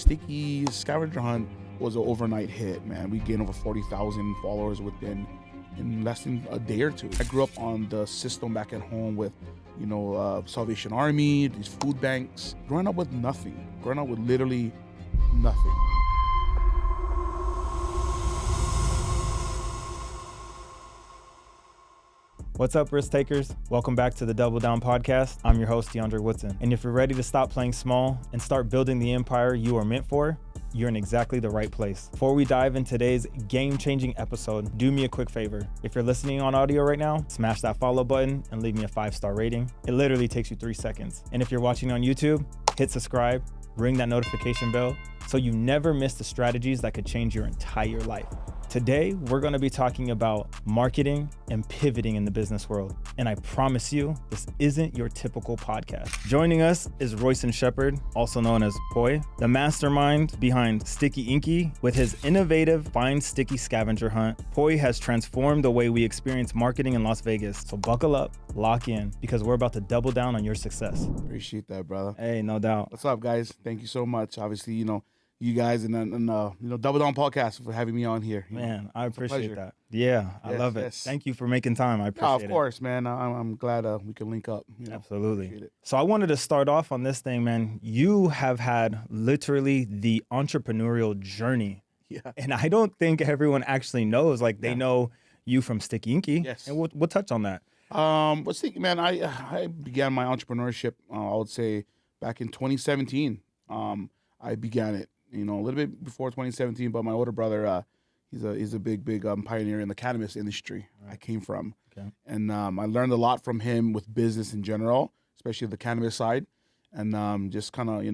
Sticky scavenger hunt was an overnight hit, man. We gained over 40,000 followers in less than a day or two. I grew up on the system back at home with, Salvation Army, these food banks, growing up with nothing, growing up with literally nothing. What's up, risk takers? Welcome back to the Double Down Podcast. I'm your host, DeAndre Woodson. And if you're ready to stop playing small and start building the empire you are meant for, you're in exactly the right place. Before we dive in today's game-changing episode, do me a quick favor. If you're listening on audio right now, smash that follow button and leave me a 5-star rating. It literally takes you 3 seconds. And if you're watching on YouTube, hit subscribe, ring that notification bell so you never miss the strategies that could change your entire life. Today, we're gonna be talking about marketing and pivoting in the business world. And I promise you, this isn't your typical podcast. Joining us is Royce Shepherd, also known as Poi, the mastermind behind Sticky Inky. With his innovative Find Sticky scavenger hunt, Poi has transformed the way we experience marketing in Las Vegas. So buckle up, lock in, because we're about to double down on your success. Appreciate that, brother. Hey, no doubt. What's up, guys? Thank you so much. Obviously, you guys and Double Down Podcast for having me on here. Man, I appreciate that. Yeah, I love it. Yes. Thank you for making time. I appreciate it. Of course, man. I'm glad we can link up. Absolutely. So I wanted to start off on this thing, man. You have had literally the entrepreneurial journey. Yeah. And I don't think everyone actually knows. They know you from Sticky Inky. Yes. And we'll touch on that. Let's think, man. I began my entrepreneurship, I would say, back in 2017. I began it. A little bit before 2017, but my older brother, he's a big pioneer in the cannabis industry. Right. I came from, and I learned a lot from him with business in general, especially the cannabis side, and just kind of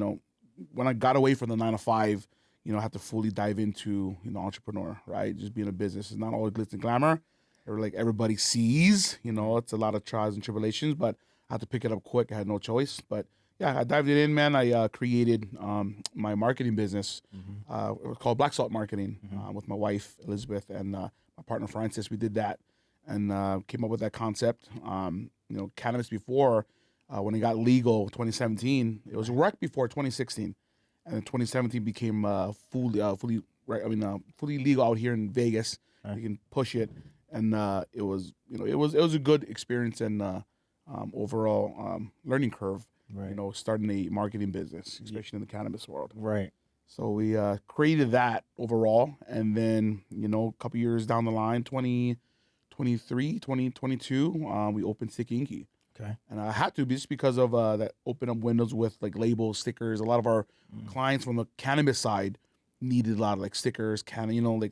when I got away from the 9 to 5, I had to fully dive into entrepreneur, right? Just being a business is not always glitz and glamour, or like everybody sees. It's a lot of trials and tribulations, but I had to pick it up quick. I had no choice, but. Yeah, I dived it in, man. I created my marketing business. It was called Black Salt Marketing with my wife, Elizabeth, and my partner, Francis. We did that and came up with that concept. Cannabis before, when it got legal 2017, it was wrecked before 2016. And then 2017 became fully legal out here in Vegas. Right. You can push it. And it was a good experience and overall learning curve. Right. Starting a marketing business, especially in the cannabis world. Right. So we created that overall. And then, a couple years down the line, 2023, 2022, we opened Sticky Inky. Okay. And I had to just because of that open up windows with labels, stickers. A lot of our clients from the cannabis side needed a lot of stickers,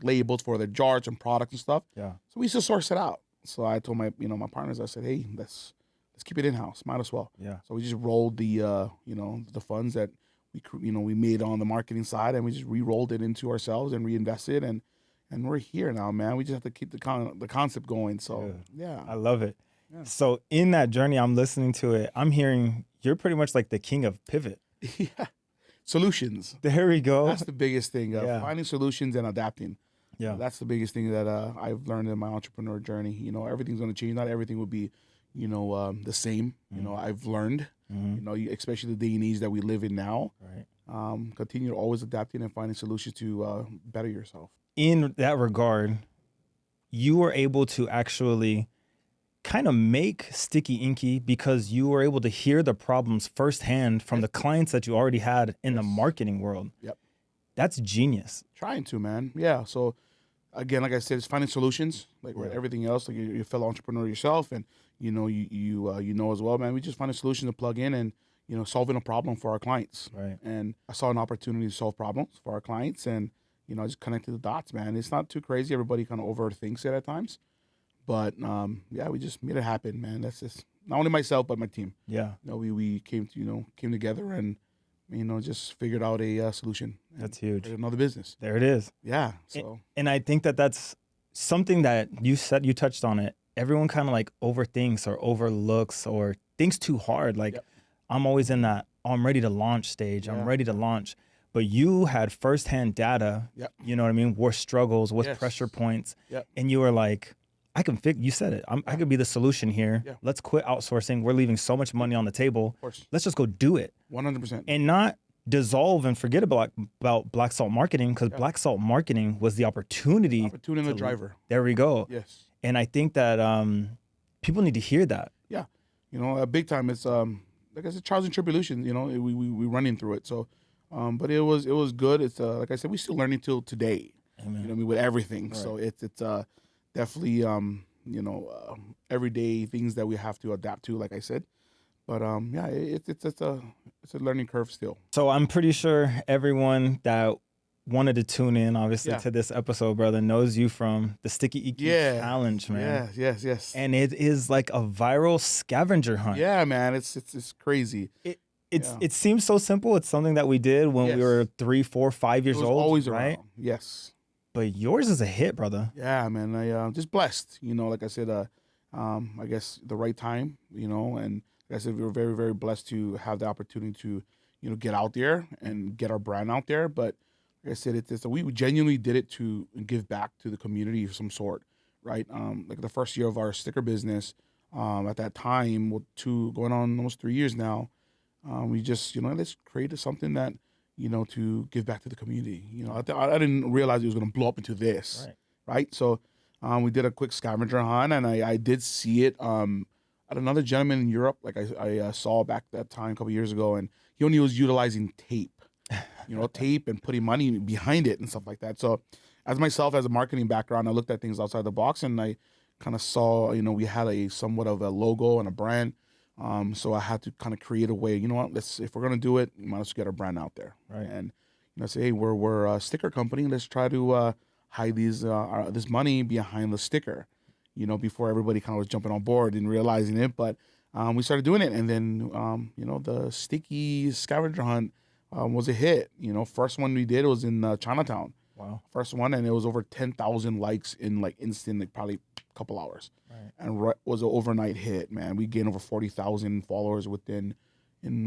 labels for their jars and products and stuff. Yeah. So we used to source it out. So I told my partners, I said, hey, let's keep it in-house. Might as well. Yeah. So we just rolled the the funds that we made on the marketing side, and we just re-rolled it into ourselves and reinvested, and we're here now, man. We just have to keep the concept going. So yeah, I love it. Yeah. So in that journey, I'm listening to it. I'm hearing you're pretty much like the king of pivot. Yeah. Solutions. There we go. That's the biggest thing. Finding solutions and adapting. Yeah. That's the biggest thing that I've learned in my entrepreneur journey. Everything's going to change. Not everything will be the same. I've learned, especially the day and age that we live in now. Right. Continue always adapting and finding solutions to better yourself. In that regard, you were able to actually kind of make Sticky Inky because you were able to hear the problems firsthand from the clients that you already had in the marketing world. Yep. That's genius. Trying to, man. Yeah. So again, like I said, it's finding solutions, with everything else. Like you're a fellow entrepreneur yourself, and you know as well, man. We just find a solution to plug in and solving a problem for our clients. Right. And I saw an opportunity to solve problems for our clients, and I just connected the dots, man. It's not too crazy. Everybody kind of overthinks it at times, but we just made it happen, man. That's just not only myself but my team. Yeah. We came together and just figured out a solution. That's huge. Another business. There it is. Yeah. So. And I think that's something that you touched on it. Everyone kind of overthinks or overlooks or thinks too hard. I'm always in that, I'm ready to launch stage. Yeah. I'm ready to launch. But you had firsthand data, you know what I mean? War struggles with pressure points. Yep. And you were like, I can fix, you said it, I could be the solution here. Yeah. Let's quit outsourcing. We're leaving so much money on the table. Let's just go do it. 100%. And not dissolve and forget about black salt marketing, because black salt marketing was the opportunity. Opportunity and the driver. There we go. Yes. And I think that people need to hear that. Yeah. Big time. It's like I said, trials and tribulations. We running through it. So, but it was good. It's like I said, we're still learning till today. Amen. With everything. Right. So it's definitely everyday things that we have to adapt to. Like I said, but it's a learning curve still. So I'm pretty sure everyone that wanted to tune in, obviously, to this episode, brother, knows you from the Sticky Inky Challenge, man. Yes. And it is like a viral scavenger hunt. Yeah, man, it's crazy. It seems so simple. It's something that we did when we were 3, 4, 5 years old. Always right? around. Yes. But yours is a hit, brother. Yeah, man. I'm just blessed. Like I said, I guess the right time. And like I said, we were very, very blessed to have the opportunity to, get out there and get our brand out there. But like I said, we genuinely did it to give back to the community of some sort, right? Like the first year of our sticker business, at that time, going on almost 3 years now, we just, let's create something that, to give back to the community. I didn't realize it was going to blow up into this, right? So we did a quick scavenger hunt, and I did see it at another gentleman in Europe. Like I saw back that time a couple years ago, and he only was utilizing tape. Tape and putting money behind it and stuff like that. So as a marketing background, I looked at things outside the box, and I kind of saw, we had somewhat of a logo and a brand. So I had to kind of create a way, if we're going to do it, we might as well get our brand out there. Right. And, say, hey, we're a sticker company. Let's try to hide this money behind the sticker, before everybody kind of was jumping on board and realizing it. But we started doing it. And then, the sticky scavenger hunt was a hit. First one we did was in Chinatown. Wow. First one, and it was over 10,000 likes in instant, probably a couple hours. Right. And was an overnight hit, man. We gained over 40,000 followers in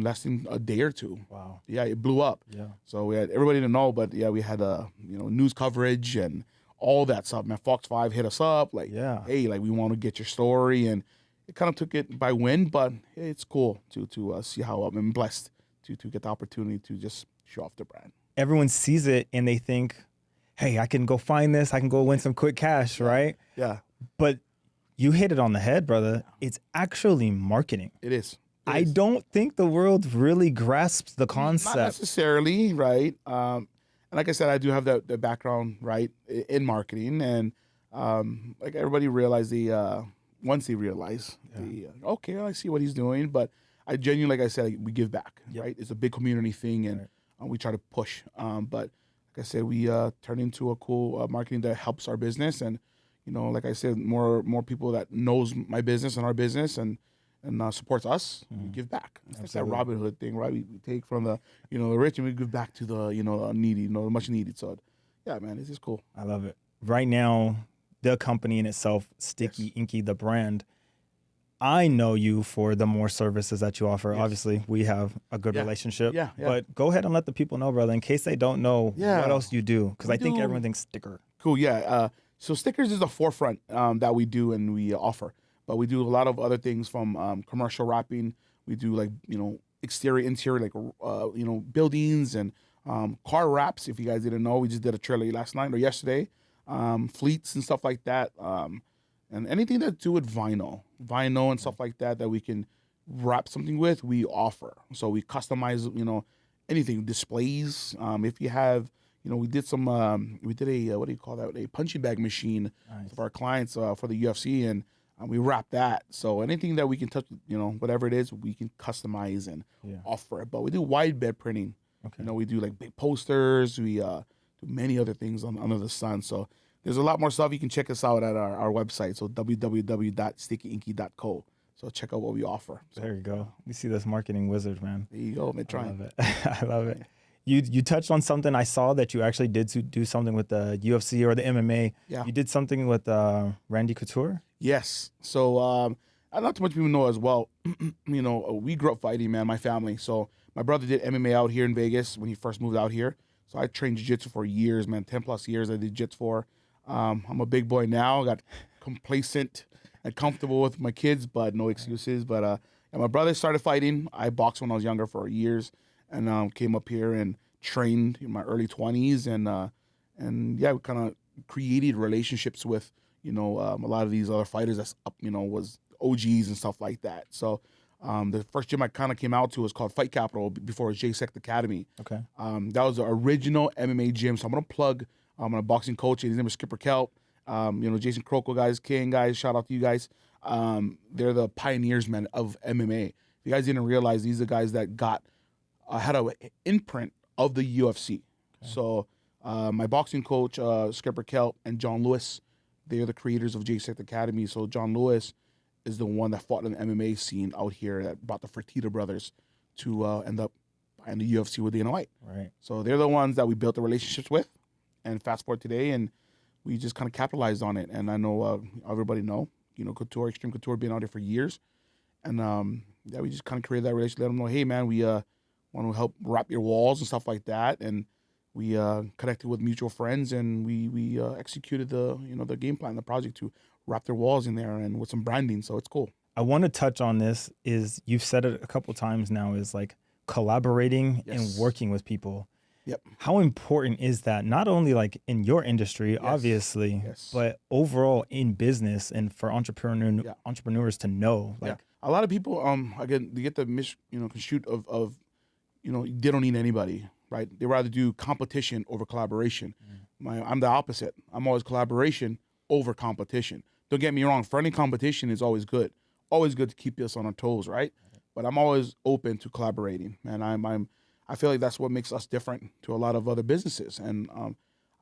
less than a day or two. Wow. Yeah, it blew up. Yeah. So we had everybody to know, but yeah, we had news coverage and all that stuff. Man, Fox 5 hit us up, hey, we want to get your story, and it kind of took it by wind, but it's cool to see how I'm blessed to get the opportunity to just show off the brand. Everyone sees it and they think, hey, I can go find this. I can go win some quick cash, right? Yeah. But you hit it on the head, brother. It's actually marketing. It is. I don't think the world really grasps the concept. Not necessarily, right? And like I said, I do have the background, right, in marketing. And like everybody realized once they realize, okay, I see what he's doing. But I genuinely, like I said, we give back, right? It's a big community thing, and we try to push. But like I said, we turn into a cool marketing that helps our business. And, like I said, more people that knows my business and our business and supports us, we give back. It's like that Robin Hood thing, right? We take from the rich and we give back to the needy, the much needed. So yeah, man, it's just cool. I love it. Right now, the company in itself, Sticky Inky, the brand, I know you for the more services that you offer. Yes. Obviously, we have a good relationship. Yeah. But go ahead and let the people know, brother, in case they don't know what else you do, because I think everyone thinks sticker. Cool. Yeah. So stickers is the forefront that we do and we offer. But we do a lot of other things from commercial wrapping. We do exterior, interior, buildings and car wraps. If you guys didn't know, we just did a trailer last night or yesterday. Fleets and stuff like that. And anything that do with vinyl and stuff like that we can wrap something with, we offer. So we customize, anything, displays. If you have, we did we did a, what do you call that? A punching bag machine for our clients for the UFC, and we wrap that. So anything that we can touch, whatever it is, we can customize and offer it. But we do wide bed printing. Okay. We do big posters. We do many other things under the sun. So there's a lot more stuff. You can check us out at our website. So www.stickyinky.co. So check out what we offer. So, there you go. You see this marketing wizard, man. There you go, man. Trying. I love it. I love it. You touched on something. I saw that you actually did do something with the UFC or the MMA. Yeah. You did something with Randy Couture? Yes. So not too much people know as well. We grew up fighting, man, my family. So my brother did MMA out here in Vegas when he first moved out here. So I trained jiu-jitsu for years, man, 10 plus years I did jiu-jitsu for. I'm a big boy now. Got complacent and comfortable with my kids, but no excuses. But my brother started fighting. I boxed when I was younger for years. and came up here and trained in my early 20s, and yeah, we kind of created relationships with a lot of these other fighters that's up, was OGs and stuff like that. So the first gym I kind of came out to was called Fight Capital before it was J-Sect Academy. Okay. That was the original MMA gym. So I'm gonna plug. I'm a boxing coach. His name is Skipper Kelp. Jason Croco guys, King guys. Shout out to you guys. They're the pioneers, man, of MMA. If you guys didn't realize, these are guys that had an imprint of the UFC. Okay. So my boxing coach, Skipper Kelp, and John Lewis, they're the creators of J-Sect Academy. So John Lewis is the one that fought in the MMA scene out here that brought the Fertitta brothers to end up in the UFC with Dana White. Right. So they're the ones that we built the relationships with. And fast forward today, and we just kind of capitalized on it. And I know everybody know, Couture, Extreme Couture, been out there for years. And yeah, we just kind of created that relationship. Let them know, hey, man, we want to help wrap your walls and stuff like that. And we connected with mutual friends, and we executed the game plan, the project to wrap their walls in there and with some branding. So it's cool. I want to touch on this. Is you've said it a couple times now, is like collaborating and working with people. Yep. How important is that? Not only like in your industry, obviously, but overall in business and for entrepreneurs to know. Like a lot of people, again, they get the construed of they don't need anybody, right? They rather do competition over collaboration. I'm the opposite. I'm always collaboration over competition. Don't get me wrong. Friendly competition is always good. Always good to keep us on our toes, right? But I'm always open to collaborating, and I feel like that's what makes us different to a lot of other businesses. And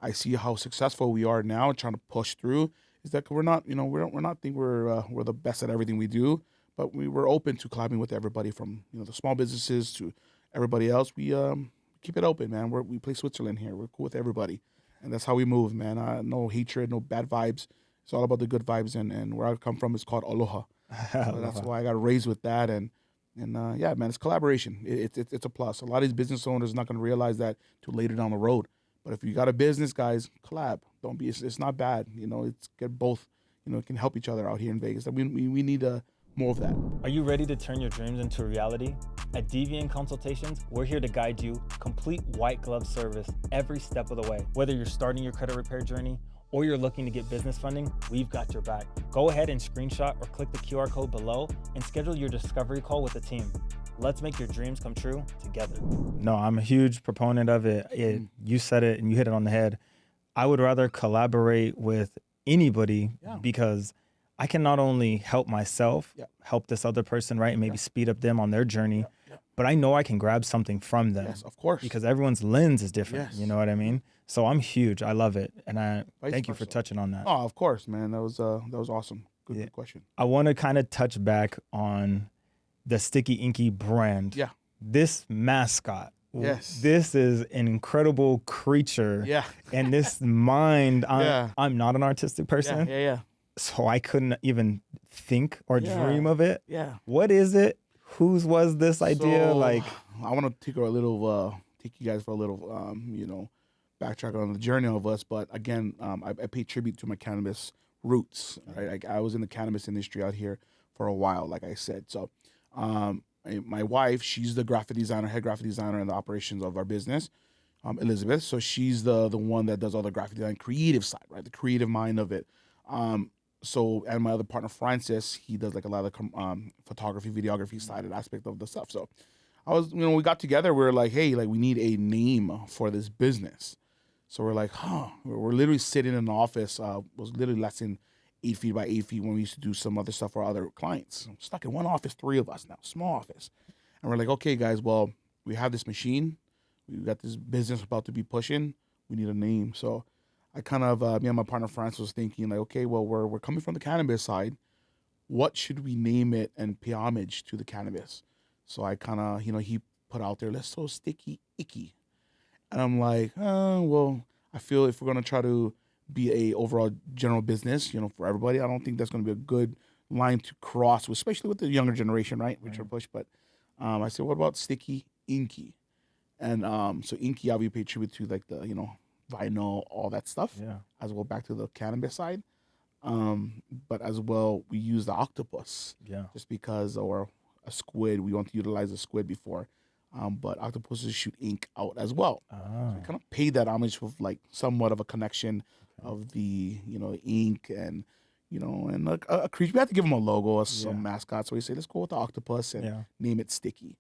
I see how successful we are now, trying to push through. Is that we're not, we're not think we're the best at everything we do, but we're open to collaborating with everybody from the small businesses to everybody else. We keep it open, man. We play Switzerland here. We're cool with everybody, and that's how we move, man. No hatred, no bad vibes. It's all about the good vibes, and where I come from is called aloha. So that's why I got raised with that, and yeah, man, it's collaboration. It's a plus. A lot of these business owners are not going to realize that till later down the road. But if you got a business, guys, collab. Don't be. It's not bad. It's get both. It can help each other out here in Vegas. We need more of that. Are you ready to turn your dreams into reality? At Deviant Consultations, we're here to guide you. Complete white glove service every step of the way. Whether you're starting your credit repair journey or you're looking to get business funding, we've got your back. Go ahead and screenshot or click the QR code below and schedule your discovery call with the team. Let's make your dreams come true together. No, I'm a huge proponent of it. You said it and you hit it on the head. I would rather collaborate with anybody because I can not only help myself, help this other person, right, and maybe speed up them on their journey, but I know I can grab something from them. Yes, of course. Because everyone's lens is different. You know what I mean? So I'm huge. I love it. And I thank you for touching on that. Oh, of course, man. That was awesome. Good question. I want to kind of touch back on the Sticky Inky brand. Yeah. This mascot. Yes. This is an incredible creature. Yeah. And this mind, I'm not an artistic person. Yeah. So I couldn't even think or dream of it. Yeah. What is it? Whose was this idea? So, like, I want to take you guys for a little, backtrack on the journey of us. But again, I pay tribute to my cannabis roots. Right, like I was in the cannabis industry out here for a while, like I said. So, my wife, she's the head graphic designer in the operations of our business, Elizabeth. So she's the one that does all the graphic design, creative side, right, the creative mind of it. So, and my other partner, Francis, he does like a lot of the photography, videography side and aspect of the stuff. So we got together, we were like, hey, like we need a name for this business. So we're like, we're literally sitting in an office, was literally less than 8 feet by 8 feet when we used to do some other stuff for other clients. I'm stuck in one office, 3 of us now, small office. And we're like, okay, guys, well, we have this machine. We got this business about to be pushing. We need a name. So I kind of, me and my partner Francis was thinking like, okay, well, we're coming from the cannabis side. What should we name it and pay homage to the cannabis? So I kind of, he put out there, let's throw Sticky Icky. And I'm like, well, I feel if we're going to try to be a overall general business, for everybody, I don't think that's going to be a good line to cross, especially with the younger generation, right? Which are push. But I said, what about Sticky Inky? And so Inky, obviously paid tribute to like the, vinyl, all that stuff, as well back to the cannabis side. But as well, we use the octopus, just because, or a squid. We want to utilize a squid before but octopuses shoot ink out as well. So Ah, I kind of paid that homage with like somewhat of a connection of the ink and and a creature. We had to give them a logo, some mascot. So we say let's go with the octopus and yeah. name it Sticky.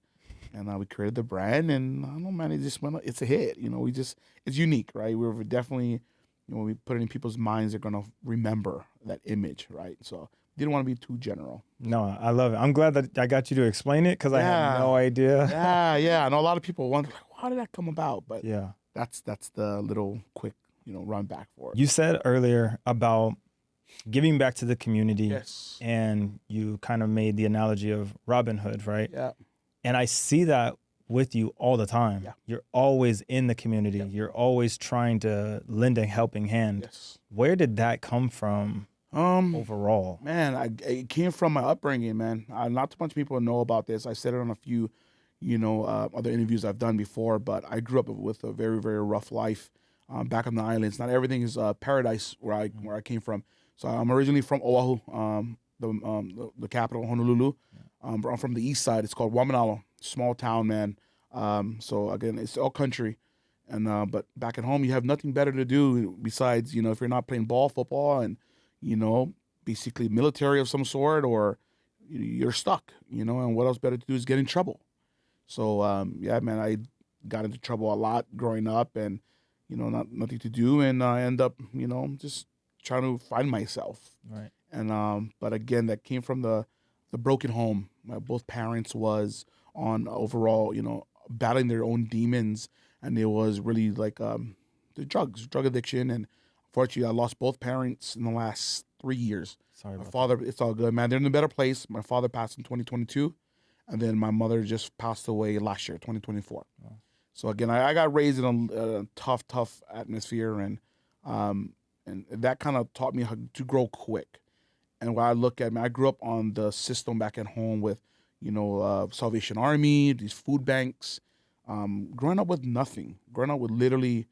And we created the brand, and I don't know, man, it just went. It's a hit. It's unique, right? We're definitely, when we put it in people's minds, they're gonna remember that image, right? So didn't want to be too general. No, I love it. I'm glad that I got you to explain it because I had no idea. Yeah. I know a lot of people wonder, like, how did that come about? But Yeah. that's the little quick, run back for it. You said earlier about giving back to the community. Yes. And you kind of made the analogy of Robin Hood, right? Yeah. And I see that with you all the time. Yeah. You're always in the community. Yeah. You're always trying to lend a helping hand. Yes. Where did that come from overall? Man, it came from my upbringing, man. Not too much people know about this. I said it on a few, other interviews I've done before, but I grew up with a very, very rough life back on the islands. Not everything is paradise where I came from. So I'm originally from Oahu, the capital, Honolulu. I'm from the east side. It's called Waimanalo, small town, man. So again, it's all country, and but back at home, you have nothing better to do besides, if you're not playing football, and basically military of some sort, or you're stuck, and what else better to do is get in trouble. So yeah, man, I got into trouble a lot growing up, and nothing to do, and I end up, just trying to find myself. Right. And but again, that came from the broken home. Both parents was on overall, battling their own demons, and it was really like the drug addiction. And unfortunately, I lost both parents in the last 3 years. Sorry My about father, it's all good, man. They're in a better place. My father passed in 2022, and then my mother just passed away last year, 2024. Wow. So again, I got raised in a tough atmosphere, and that kind of taught me how to grow quick. And when I look at, I grew up on the system back at home with, Salvation Army, these food banks, growing up with nothing, growing up with literally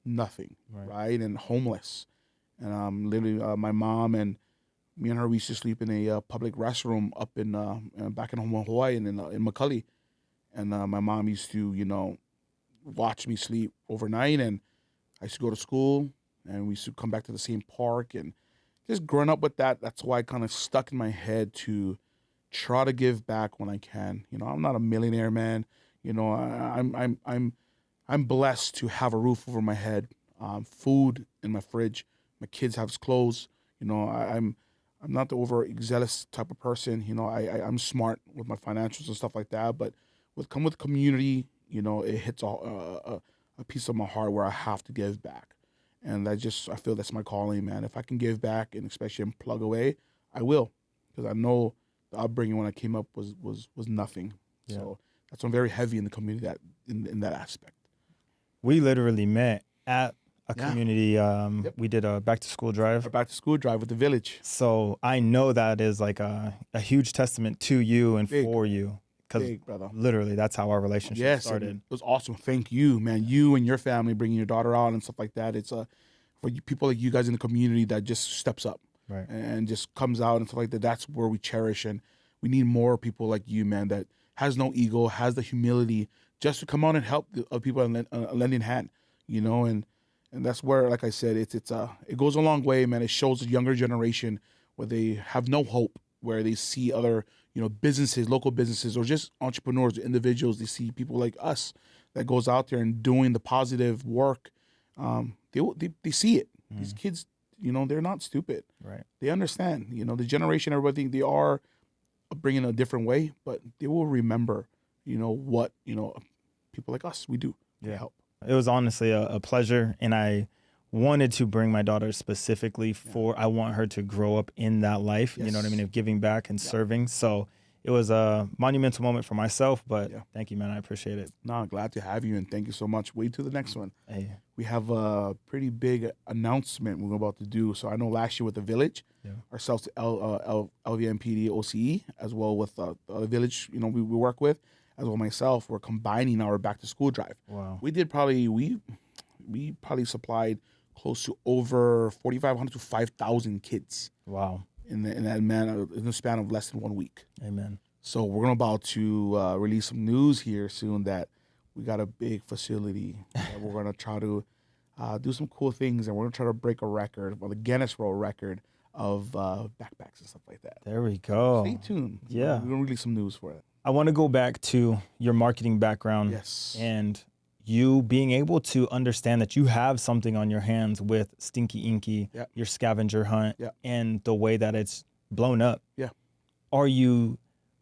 nothing, right? And homeless. And literally my mom and me and her, we used to sleep in a public restroom up in back in Hawaii and in Macaulay. And my mom used to, watch me sleep overnight, and I used to go to school, and we used to come back to the same park, and just growing up with that, that's why I kind of stuck in my head to try to give back when I can. I'm not a millionaire, man. I'm blessed to have a roof over my head, food in my fridge. My kids have clothes. I'm not the overzealous type of person. I'm smart with my financials and stuff like that. But with community, it hits a piece of my heart where I have to give back. And I feel that's my calling, man. If I can give back and especially plug away, I will, because I know the upbringing when I came up was nothing. Yeah. So that's why I'm very heavy in the community in that aspect. We literally met at a community. We did a back to school drive. A back to school drive with the village. So I know that is like a huge testament to you and for you. Because literally, that's how our relationship started. It was awesome. Thank you, man. You and your family bringing your daughter out and stuff like that. It's for people like you guys in the community that just steps up, right, and just comes out and stuff like that. That's where we cherish, and we need more people like you, man, that has no ego, has the humility just to come out and help the people and a lending hand, and that's where, like I said, it goes a long way, man. It shows the younger generation where they have no hope, where they see other businesses, local businesses, or just entrepreneurs, individuals. They see people like us that goes out there and doing the positive work. They see it. These kids, they're not stupid. Right. They understand. The generation, everybody think they are bringing a different way, but they will remember, what people like us we do to help. It was honestly a pleasure, and I wanted to bring my daughter specifically for I want her to grow up in that life, you know what I mean, of giving back and serving. So it was a monumental moment for myself, but thank you, man. I appreciate it. No, glad to have you, and thank you so much. Wait till the next one. Hey. We have a pretty big announcement we're about to do. So I know last year with the village, ourselves, LVMPD, OCE, as well with the other village, we work with, as well myself, we're combining our back to school drive. Wow. We did we probably supplied close to over 4,500 to 5,000 kids. Wow. In the span of less than 1 week. Amen. So we're about to release some news here soon that we got a big facility that we're going to try to do some cool things, and we're going to try to break a record, well, the Guinness World Record of backpacks and stuff like that. There we go. Stay tuned. Yeah. We're going to release some news for it. I want to go back to your marketing background. Yes. And you being able to understand that you have something on your hands with Stinky Inky, Yep. your scavenger hunt, Yep. and the way that it's blown up. Yeah. Are you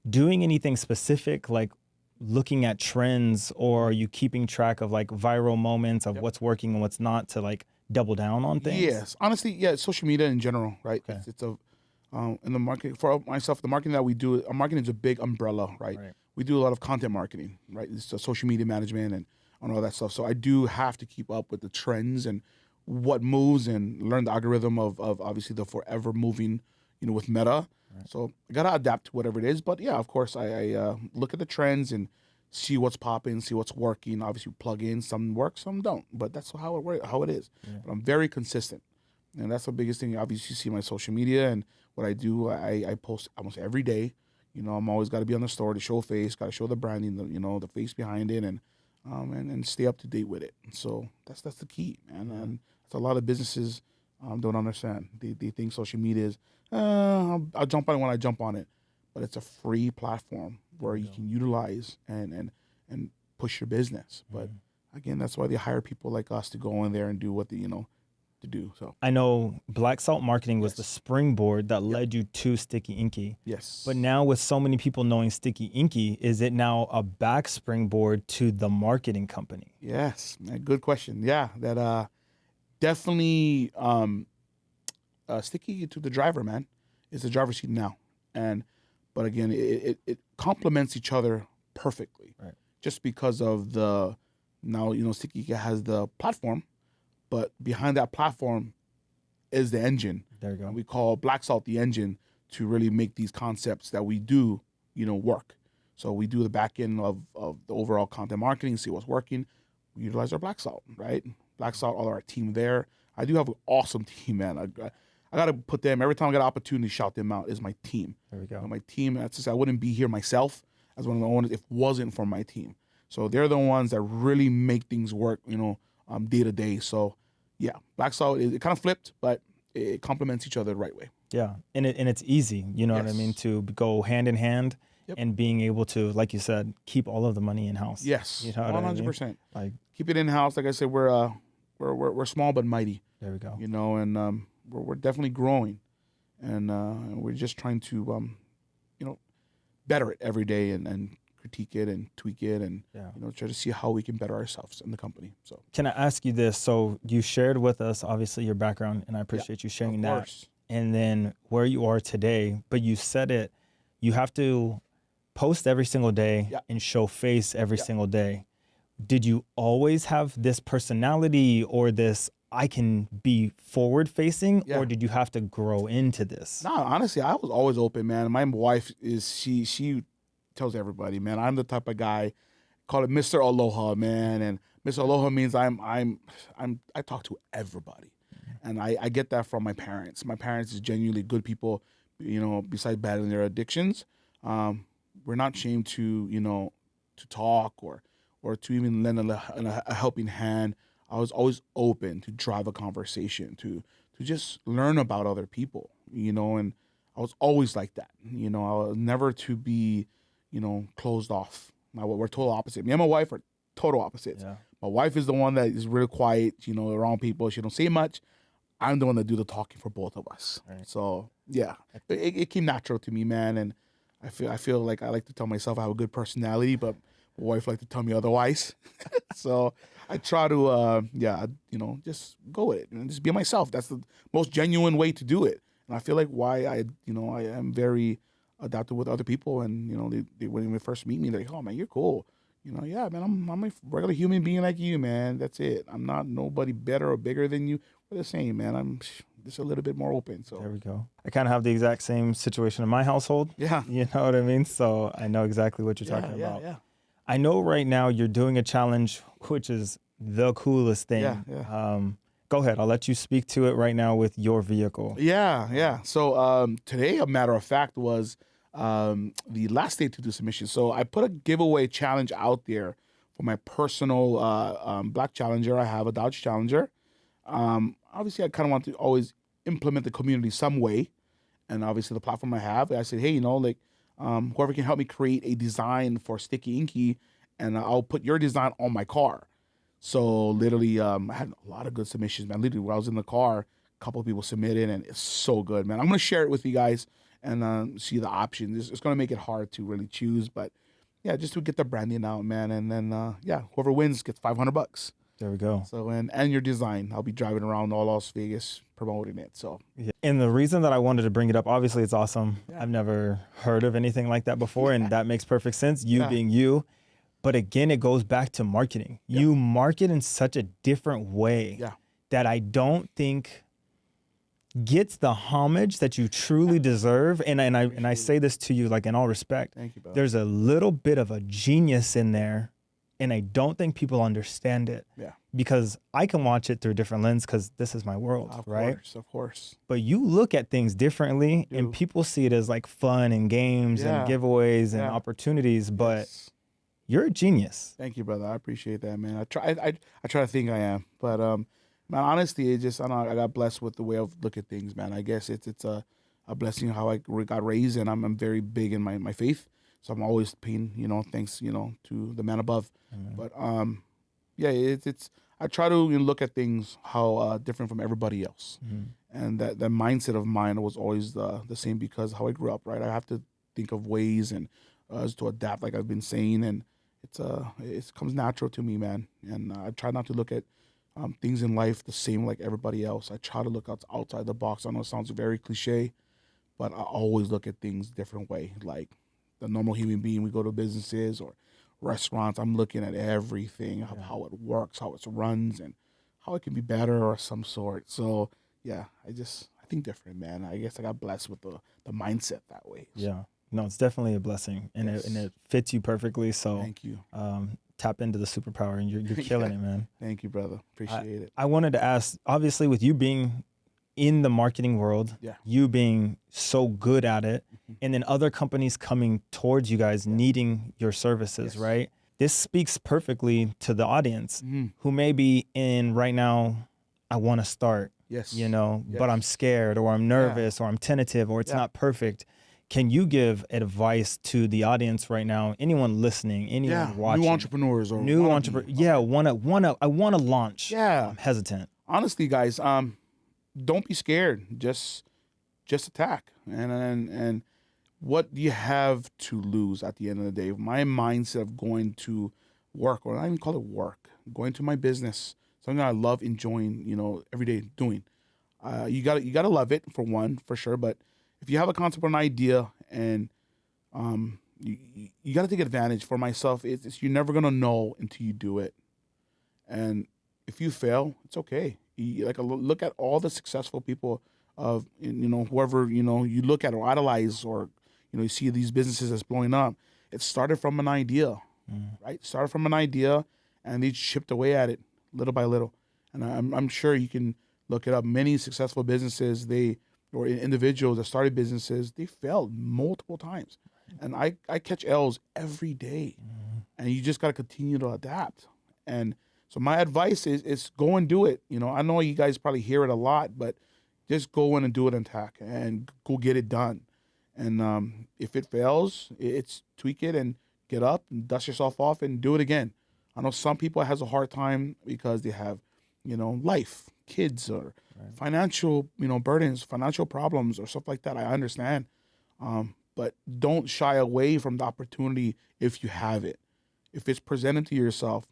doing anything specific, like looking at trends, or are you keeping track of like viral moments of Yep. what's working and what's not to like double down on things? Yes. Honestly, yeah, social media in general, right? Okay. It's a in the market for myself, the marketing that we do, our marketing is a big umbrella, right? We do a lot of content marketing, right? It's social media management and all that stuff. So I do have to keep up with the trends and what moves and learn the algorithm of obviously the forever moving, with Meta. Right. So I gotta adapt to whatever it is. But yeah, of course, I look at the trends and see what's popping, see what's working. Obviously, plug in, some work, some don't. But that's how it is. Yeah. But I'm very consistent, and that's the biggest thing. Obviously, you see my social media and what I do. I post almost every day. I'm always got to be on the store to show face, got to show the branding, the face behind it, and stay up to date with it. So that's the key, man. And that's a lot of businesses don't understand. They think social media is I'll jump on it when I jump on it, but it's a free platform where you can utilize and push your business. But again, that's why they hire people like us to go in there and do what to do. So I know Black Salt Marketing was the springboard that led you to Sticky Inky. Yes. But now with so many people knowing Sticky Inky, is it now a back springboard to the marketing company? Yes, man, good question. Yeah, that definitely Sticky to the driver, man. It's the driver's seat now. But again, it complements each other perfectly. Right. Just because of Sticky has the platform, but behind that platform is the engine. There you go. And we call Black Salt the engine to really make these concepts that we do, work. So we do the back end of the overall content marketing, see what's working. We utilize our Black Salt, right? Black Salt, all our team there. I do have an awesome team, man. I got to put them, every time I get an opportunity to shout them out, is my team. There we go. My team, that's just, I wouldn't be here myself as one of the owners if it wasn't for my team. So they're the ones that really make things work, day to day. So yeah, Black Salt, it kind of flipped, but it complements each other the right way. Yeah, and it's easy, what I mean, to go hand in hand. Yep. And being able to, like you said, keep all of the money in house. Yes, 100%. I mean? Like, keep it in house. Like I said, we're small but mighty. There we go. And we're definitely growing, and we're just trying to better it every day and critique it and tweak it and try to see how we can better ourselves in the company. So can I ask you this? So you shared with us obviously your background, and I appreciate you sharing that. And then where you are today, but you said it, you have to post every single day and show face every single day. Did you always have this personality or this I can be forward facing, or did you have to grow into this? No, honestly, I was always open, man. My wife she tells everybody, man, I'm the type of guy, call it Mr. Aloha, man. And Mr. Aloha means I talk to everybody. And I get that from my parents. My parents is genuinely good people, besides battling their addictions. We're not ashamed to talk or to even lend a helping hand. I was always open to drive a conversation, to just learn about other people, and I was always like that. I was never to be, closed off. We're total opposite. Me and my wife are total opposites. Yeah. My wife is the one that is really quiet, around people. She don't say much. I'm the one that do the talking for both of us. Right. So yeah, it came natural to me, man. And I feel like I like to tell myself I have a good personality, but my wife like to tell me otherwise. So I try to, just go with it and just be myself. That's the most genuine way to do it. And I feel like why I am very adaptive with other people. And, they when they first meet me, they're like, oh man, you're cool. Yeah, man, I'm a regular human being like you, man. That's it. I'm not nobody better or bigger than you. We're the same, man. I'm just a little bit more open. So there we go. I kind of have the exact same situation in my household. Yeah. You know what I mean? So I know exactly what you're talking about. Yeah. I know right now you're doing a challenge, which is the coolest thing. Yeah. Go ahead. I'll let you speak to it right now with your vehicle. Yeah. So today, a matter of fact, was the last day to do submissions. So I put a giveaway challenge out there for my personal black Challenger. I have a Dodge Challenger. Obviously, I kind of want to always implement the community some way. And obviously, the platform I have, I said, hey, like, whoever can help me create a design for Sticky Inky, and I'll put your design on my car. So literally, I had a lot of good submissions, man. Literally, when I was in the car, a couple of people submitted, and it's so good, man. I'm going to share it with you guys and see the options. It's going to make it hard to really choose, but yeah, just to get the branding out, man. And then, whoever wins gets $500. There we go. So, and your design. I'll be driving around all Las Vegas promoting it. So, yeah. And the reason that I wanted to bring it up, obviously it's awesome. Yeah. I've never heard of anything like that before, and that makes perfect sense, you being you. But again, it goes back to marketing. Yeah. You market in such a different way that I don't think gets the homage that you truly deserve. And I say this to you like in all respect. Thank you, brother. There's a little bit of a genius in there, and I don't think people understand it. Yeah. Because I can watch it through a different lens because this is my world, right? Of course. But you look at things differently, and people see it as like fun and games and giveaways and opportunities, but you're a genius. Thank you, brother. I appreciate that, man. I try to think I am, but man, honestly, it just I got blessed with the way I look at things, man. I guess it's a blessing how I got raised, and I'm very big in my faith, so I'm always paying thanks to the man above. Amen. But it's I try to look at things how different from everybody else, and that mindset of mine was always the same because how I grew up, right? I have to think of ways and to adapt, like I've been saying, and it comes natural to me, man. And I try not to look at things in life the same like everybody else. I try to look outside the box. I know it sounds very cliche, but I always look at things a different way. Like the normal human being, we go to businesses or restaurants. I'm looking at everything, how it works, how it runs, and how it can be better or some sort. So yeah, I think different, man. I guess I got blessed with the mindset that way. So. Yeah. No, it's definitely a blessing, and it fits you perfectly. So thank you. Tap into the superpower, and you're killing it, man. Thank you, brother. Appreciate it. I wanted to ask, obviously, with you being in the marketing world, you being so good at it, and then other companies coming towards you guys needing your services, right? This speaks perfectly to the audience who may be in right now, I want to start, but I'm scared or I'm nervous or I'm tentative or it's not perfect. Can you give advice to the audience right now? Anyone listening, anyone watching? New entrepreneurs or new entrepreneurs. Yeah, I want to launch. Yeah, I'm hesitant. Honestly, guys, don't be scared. Just attack. And what do you have to lose at the end of the day? My mindset of going to work, or I don't even call it work, going to my business, something I love enjoying, every day doing. You gotta love it for sure, but if you have a concept or an idea and you got to take advantage. For myself, it's you're never going to know until you do it. And if you fail, it's okay. Look at all the successful people of, whoever, you look at or idolize or, you see these businesses that's blowing up. It started from an idea, right? Started from an idea and they chipped away at it little by little. And I'm sure you can look it up. Many successful businesses, or individuals that started businesses, they failed multiple times. And I catch L's every day. And you just got to continue to adapt. And so my advice is go and do it. I know you guys probably hear it a lot, but just go in and do it and attack and go get it done. And if it fails, it's tweak it and get up and dust yourself off and do it again. I know some people has a hard time because they have, life, kids, or financial, burdens, financial problems, or stuff like that. I understand, but don't shy away from the opportunity if you have it. If it's presented to yourself,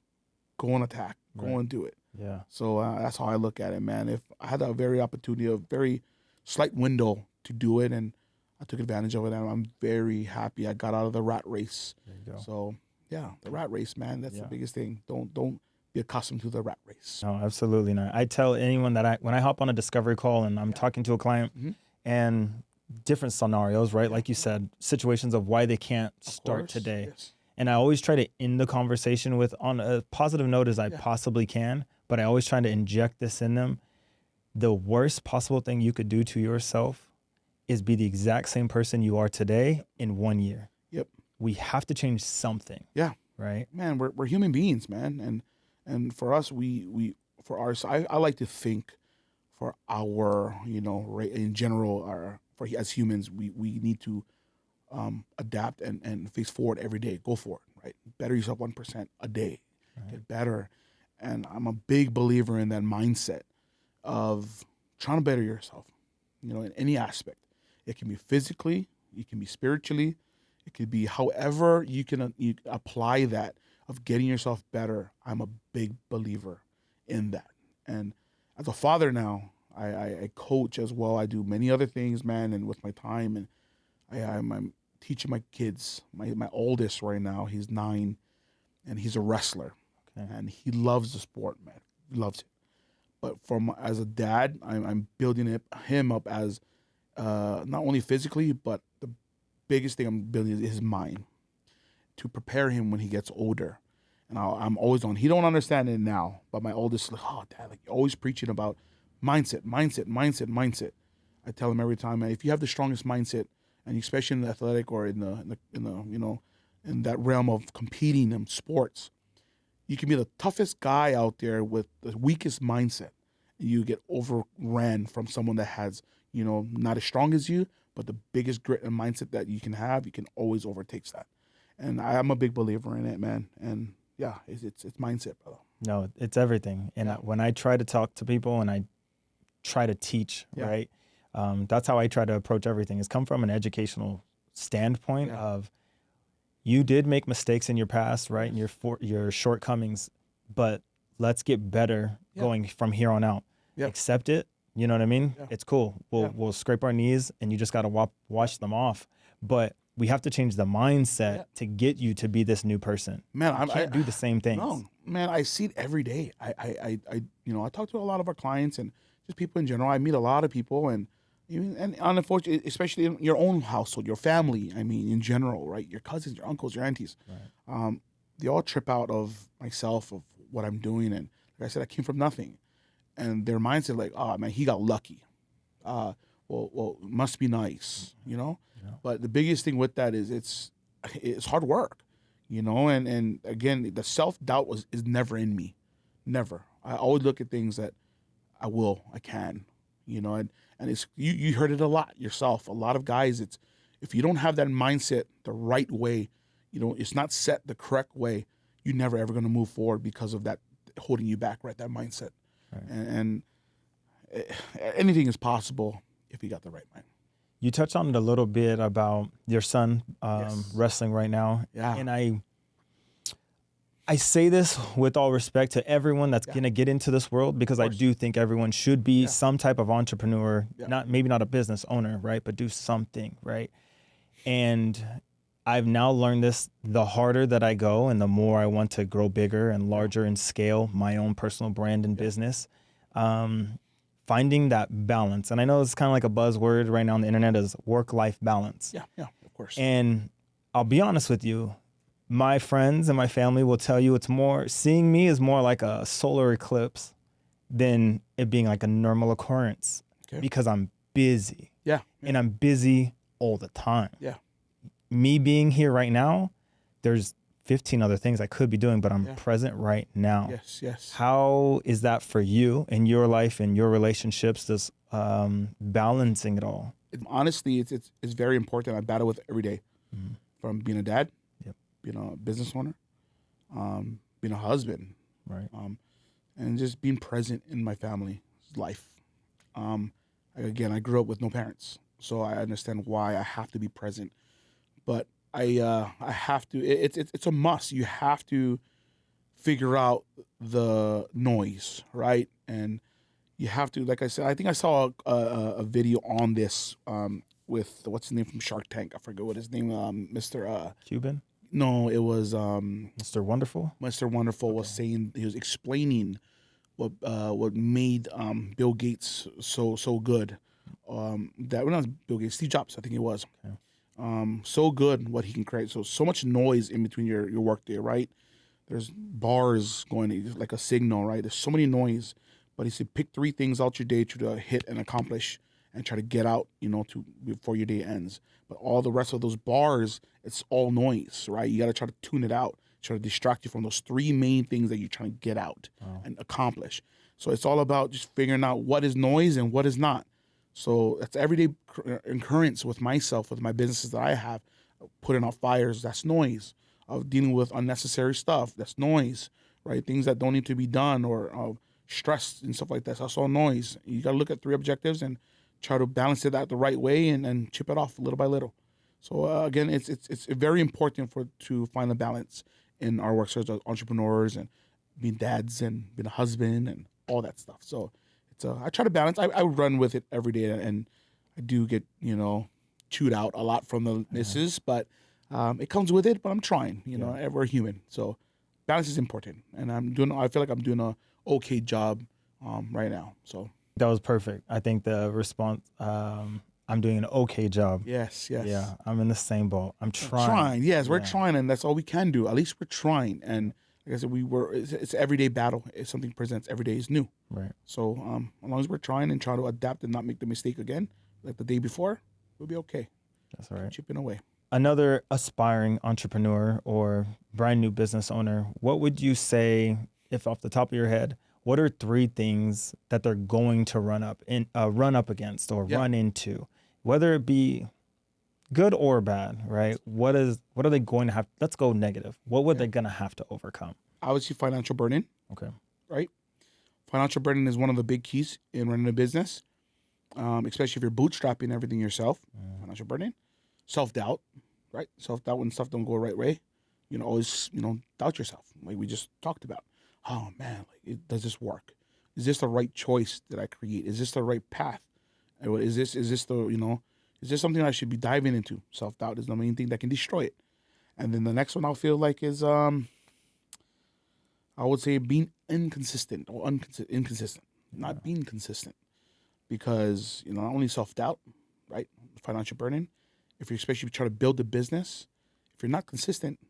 go and attack, go and do it. Yeah. So that's how I look at it, man. If I had a very slight window to do it, and I took advantage of it, and I'm very happy I got out of the rat race. There you go. So yeah, the rat race, man. That's the biggest thing. Don't be accustomed to the rat race. No, absolutely not. I tell anyone that when I hop on a discovery call and I'm talking to a client and different scenarios, right? Like you said, situations of why they can't start today. Yes. And I always try to end the conversation with on a positive note as I possibly can, but I always try to inject this in them. The worst possible thing you could do to yourself is be the exact same person you are today in 1 year. Yep. We have to change something. Yeah. Right. Man, we're human beings, man. And for us, I like to think for our, in general, as humans, we need to adapt and face forward every day. Go for it, right? Better yourself 1% a day. Right. Get better. And I'm a big believer in that mindset of trying to better yourself, in any aspect. It can be physically, it can be spiritually, it could be however you can apply that of getting yourself better. I'm a big believer in that. And as a father now, I coach as well. I do many other things, man, and with my time. And I'm teaching my kids. My oldest right now, he's 9, and he's a wrestler. Okay. And he loves the sport, man. He loves it. But as a dad, I'm building him up as not only physically, but the biggest thing I'm building is his mind to prepare him when he gets older. And I'm always on. He don't understand it now, but my oldest is like, oh, Dad, like you're always preaching about mindset. I tell him every time, man, if you have the strongest mindset, and especially in the athletic or in that realm of competing in sports, you can be the toughest guy out there with the weakest mindset. You get overran from someone that has, not as strong as you, but the biggest grit and mindset that you can have. You can always overtake that. And I'm a big believer in it, man. And yeah, it's mindset, brother. No, it's everything. And when I try to talk to people and I try to teach, right, that's how I try to approach everything. Is come from an educational standpoint of you did make mistakes in your past, right, and your shortcomings, but let's get better going from here on out. Accept it. You know what I mean? It's cool. We'll scrape our knees, and you just got to wash them off. But we have to change the mindset to get you to be this new person. Man, I can't do the same things. No, man, I see it every day. I talk to a lot of our clients and just people in general. I meet a lot of people, and unfortunately, especially in your own household, your family. I mean, in general, right? Your cousins, your uncles, your aunties. Right. They all trip out of myself, of what I'm doing, and like I said, I came from nothing, and their mindset like, oh man, he got lucky. Well, it must be nice, Yeah. But the biggest thing with that is it's hard work, and again, the self-doubt is never in me. Never. I always look at things that I can, and it's you heard it a lot yourself. A lot of guys, it's if you don't have that mindset the right way, it's not set the correct way, you're never ever going to move forward because of that holding you back, right? That mindset. Right. And anything is possible if you got the right mind. You touched on it a little bit about your son wrestling right now. Yeah. And I say this with all respect to everyone that's going to get into this world, because I do think everyone should be some type of entrepreneur, maybe not a business owner, right? But do something, right? And I've now learned this, the harder that I go and the more I want to grow bigger and larger in scale, my own personal brand and business, finding that balance. And I know it's kind of like a buzzword right now on the internet is work-life balance. Yeah, of course. And I'll be honest with you, my friends and my family will tell you seeing me is more like a solar eclipse than it being like a normal occurrence because I'm busy. Yeah. And I'm busy all the time. Yeah. Me being here right now, there's 15 other things I could be doing, but I'm present right now. Yes. How is that for you in your life and your relationships, this balancing it all? Honestly, it's very important. I battle with it every day, from being a dad, being a business owner, being a husband, right, and just being present in my family's life. Again, I grew up with no parents, so I understand why I have to be present. But I have to. It's a must. You have to figure out the noise, right? And you have to, like I said, I think I saw a video on this with what's his name from Shark Tank. I forget what his name. Mr. Cuban. No, it was Mr. Wonderful. Mr. Wonderful was saying, he was explaining what made Bill Gates so good. That when I was Bill Gates, Steve Jobs, I think it was. Okay. So good what he can create. So much noise in between your work day, right? There's bars going like a signal, right? There's so many noise, but he said pick 3 things out your day to hit and accomplish, and try to get out, before your day ends. But all the rest of those bars, it's all noise, right? You got to try to tune it out, try to distract you from those three main things that you're trying to get out and accomplish. So it's all about just figuring out what is noise and what is not. So that's everyday occurrence with myself, with my businesses that I have, putting out fires, that's noise. Of dealing with unnecessary stuff, that's noise, right? Things that don't need to be done, or stress and stuff like that, that's all noise. You got to look at three objectives and try to balance it out the right way, and chip it off little by little. So again, it's very important to find a balance in our work as entrepreneurs, and being dads and being a husband and all that stuff. So it's I try to balance. I run with it every day, and I do get chewed out a lot from the missus, but it comes with it. But I'm trying. We're human, so balance is important, and I feel like I'm doing a okay job right now. So that was perfect. I think the response. I'm doing an okay job. Yes. Yeah, I'm in the same boat. I'm trying. Yes, we're trying, and that's all we can do. At least we're trying. And like I said, it's an everyday battle. If something presents, every day is new. Right. So as long as we're trying and trying to adapt and not make the mistake again, like the day before, we'll be okay. That's all right. Chipping away. Another aspiring entrepreneur or brand new business owner, what would you say, if off the top of your head, what are three things that they're going to run up against or run into, whether it be good or bad, right? What are they going to have? Let's go negative. What would they going to have to overcome? Obviously, financial burden. Okay. Right? Financial burden is one of the big keys in running a business, especially if you're bootstrapping everything yourself. Financial burden. Self-doubt, right? Self-doubt when stuff don't go the right way. Always, doubt yourself, like we just talked about. Oh, man, does this work? Is this the right choice that I create? Is this the right path? Is this something I should be diving into? Self-doubt is the main thing that can destroy it. And then the next one I'll feel like is, I would say being inconsistent or inconsistent, not being consistent. Because, not only self-doubt, right? Financial burden. Especially if you try to build a business, if you're not consistent,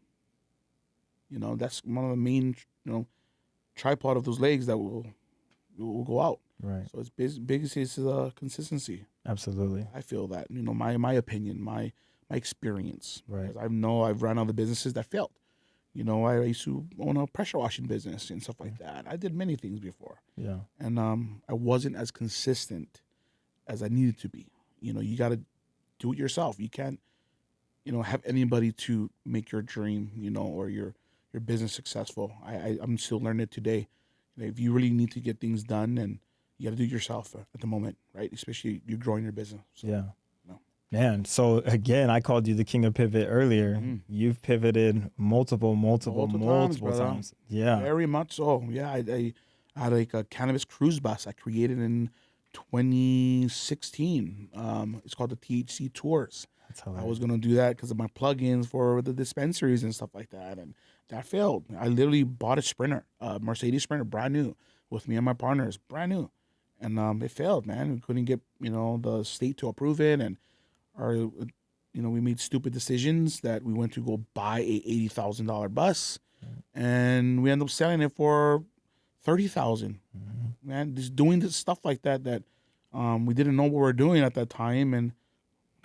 that's one of the main, tripod of those legs that will go out. Right. So it's biggest is consistency. Absolutely. I feel that, my opinion, my experience. Right. Because I've run other businesses that failed. I used to own a pressure washing business and stuff like that. I did many things before. Yeah. And I wasn't as consistent as I needed to be. You got to do it yourself. You can't, have anybody to make your dream, or your business successful. I'm still learning it today. If you really need to get things done, and you got to do it yourself at the moment, right? Especially you're growing your business. So, yeah. Man, so again, I called you the king of pivot earlier. Mm-hmm. You've pivoted multiple times. Yeah. Very much so. Yeah, I had like a cannabis cruise bus I created in 2016. It's called the THC Tours. I was going to do that because of my plugins for the dispensaries and stuff like that, and that failed. I literally bought a Sprinter, a Mercedes Sprinter, brand new, with me and my partners, brand new, and it failed, man. We couldn't get the state to approve it, and we made stupid decisions that we went to go buy a $80,000 bus, and we ended up selling it for $30,000. Man, just doing this stuff like that we didn't know what we were doing at that time, and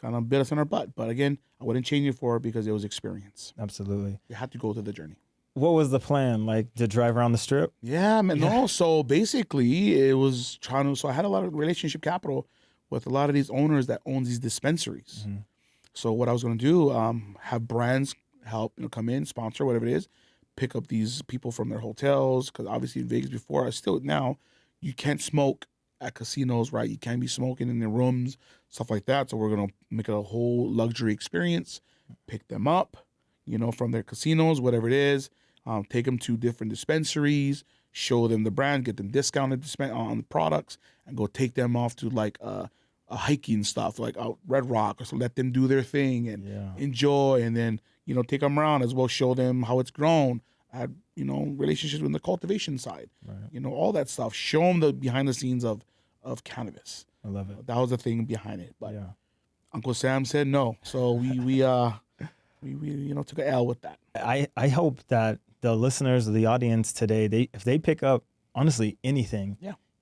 kind of bit us in our butt. But again, I wouldn't change it for it because it was experience. Absolutely. You had to go through the journey. What was the plan? Like to drive around the strip? Yeah, man. Yeah. No, so basically it was so I had a lot of relationship capital with a lot of these owners that own these dispensaries. Mm-hmm. So what I was going to do, have brands help, come in, sponsor, whatever it is, pick up these people from their hotels. Because obviously in Vegas before, still now, you can't smoke at casinos, right? You can't be smoking in the rooms, stuff like that. So we're going to make it a whole luxury experience, pick them up, from their casinos, whatever it is, take them to different dispensaries, show them the brand, get them discounted on the products, and go take them off to like a hiking stuff, like Red Rock, or so let them do their thing and enjoy, and then, take them around as well, show them how it's grown. I had, relationships with the cultivation side, right. All that stuff, show them the behind the scenes of cannabis. I love it. That was the thing behind it. But Uncle Sam said no. So we took an L with that. I hope that the listeners of the audience today, if they pick up honestly anything,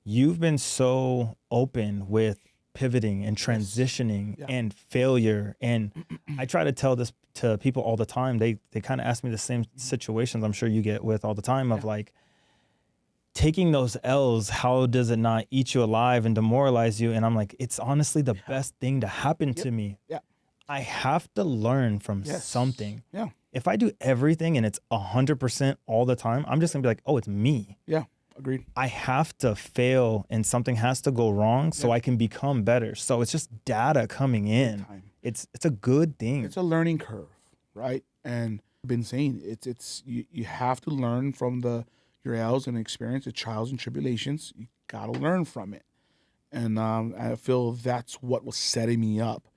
you've been so open with pivoting and transitioning Yeah. and failure. And I try to tell this to people all the time. They kind of ask me the same situations I'm sure you get with all the time of like, taking those L's, how does it not eat you alive and demoralize you? And I'm like, it's honestly the best thing to happen to me. Yeah. I have to learn from something. Yeah. If I do everything and it's 100% all the time, I'm just gonna be like, oh, it's me. Yeah. Agreed. I have to fail and something has to go wrong so I can become better. So it's just data coming in. It's a good thing. It's a learning curve, right? And I've been saying you have to learn from your L's and experience, the trials and tribulations. You got to learn from it. And I feel that's what was setting me up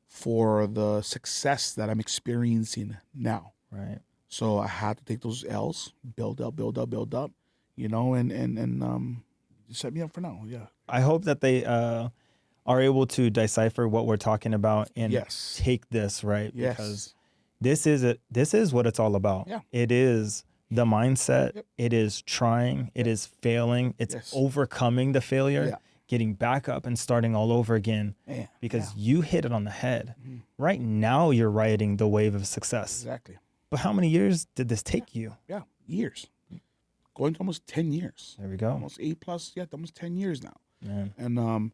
for the success that I'm experiencing now. Right. So I had to take those L's, build up, you know, and set me up for now. Yeah. I hope that they are able to decipher what we're talking about and take this, right? Yes. Because this is what it's all about. Yeah. It is the mindset, it is trying, it is failing, it's overcoming the failure, getting back up and starting all over again because you hit it on the head. Right now you're riding the wave of success. Exactly. But how many years did this take you? Yeah, years. Going to almost 10 years. There we go. Almost 8+, almost 10 years now. Man. And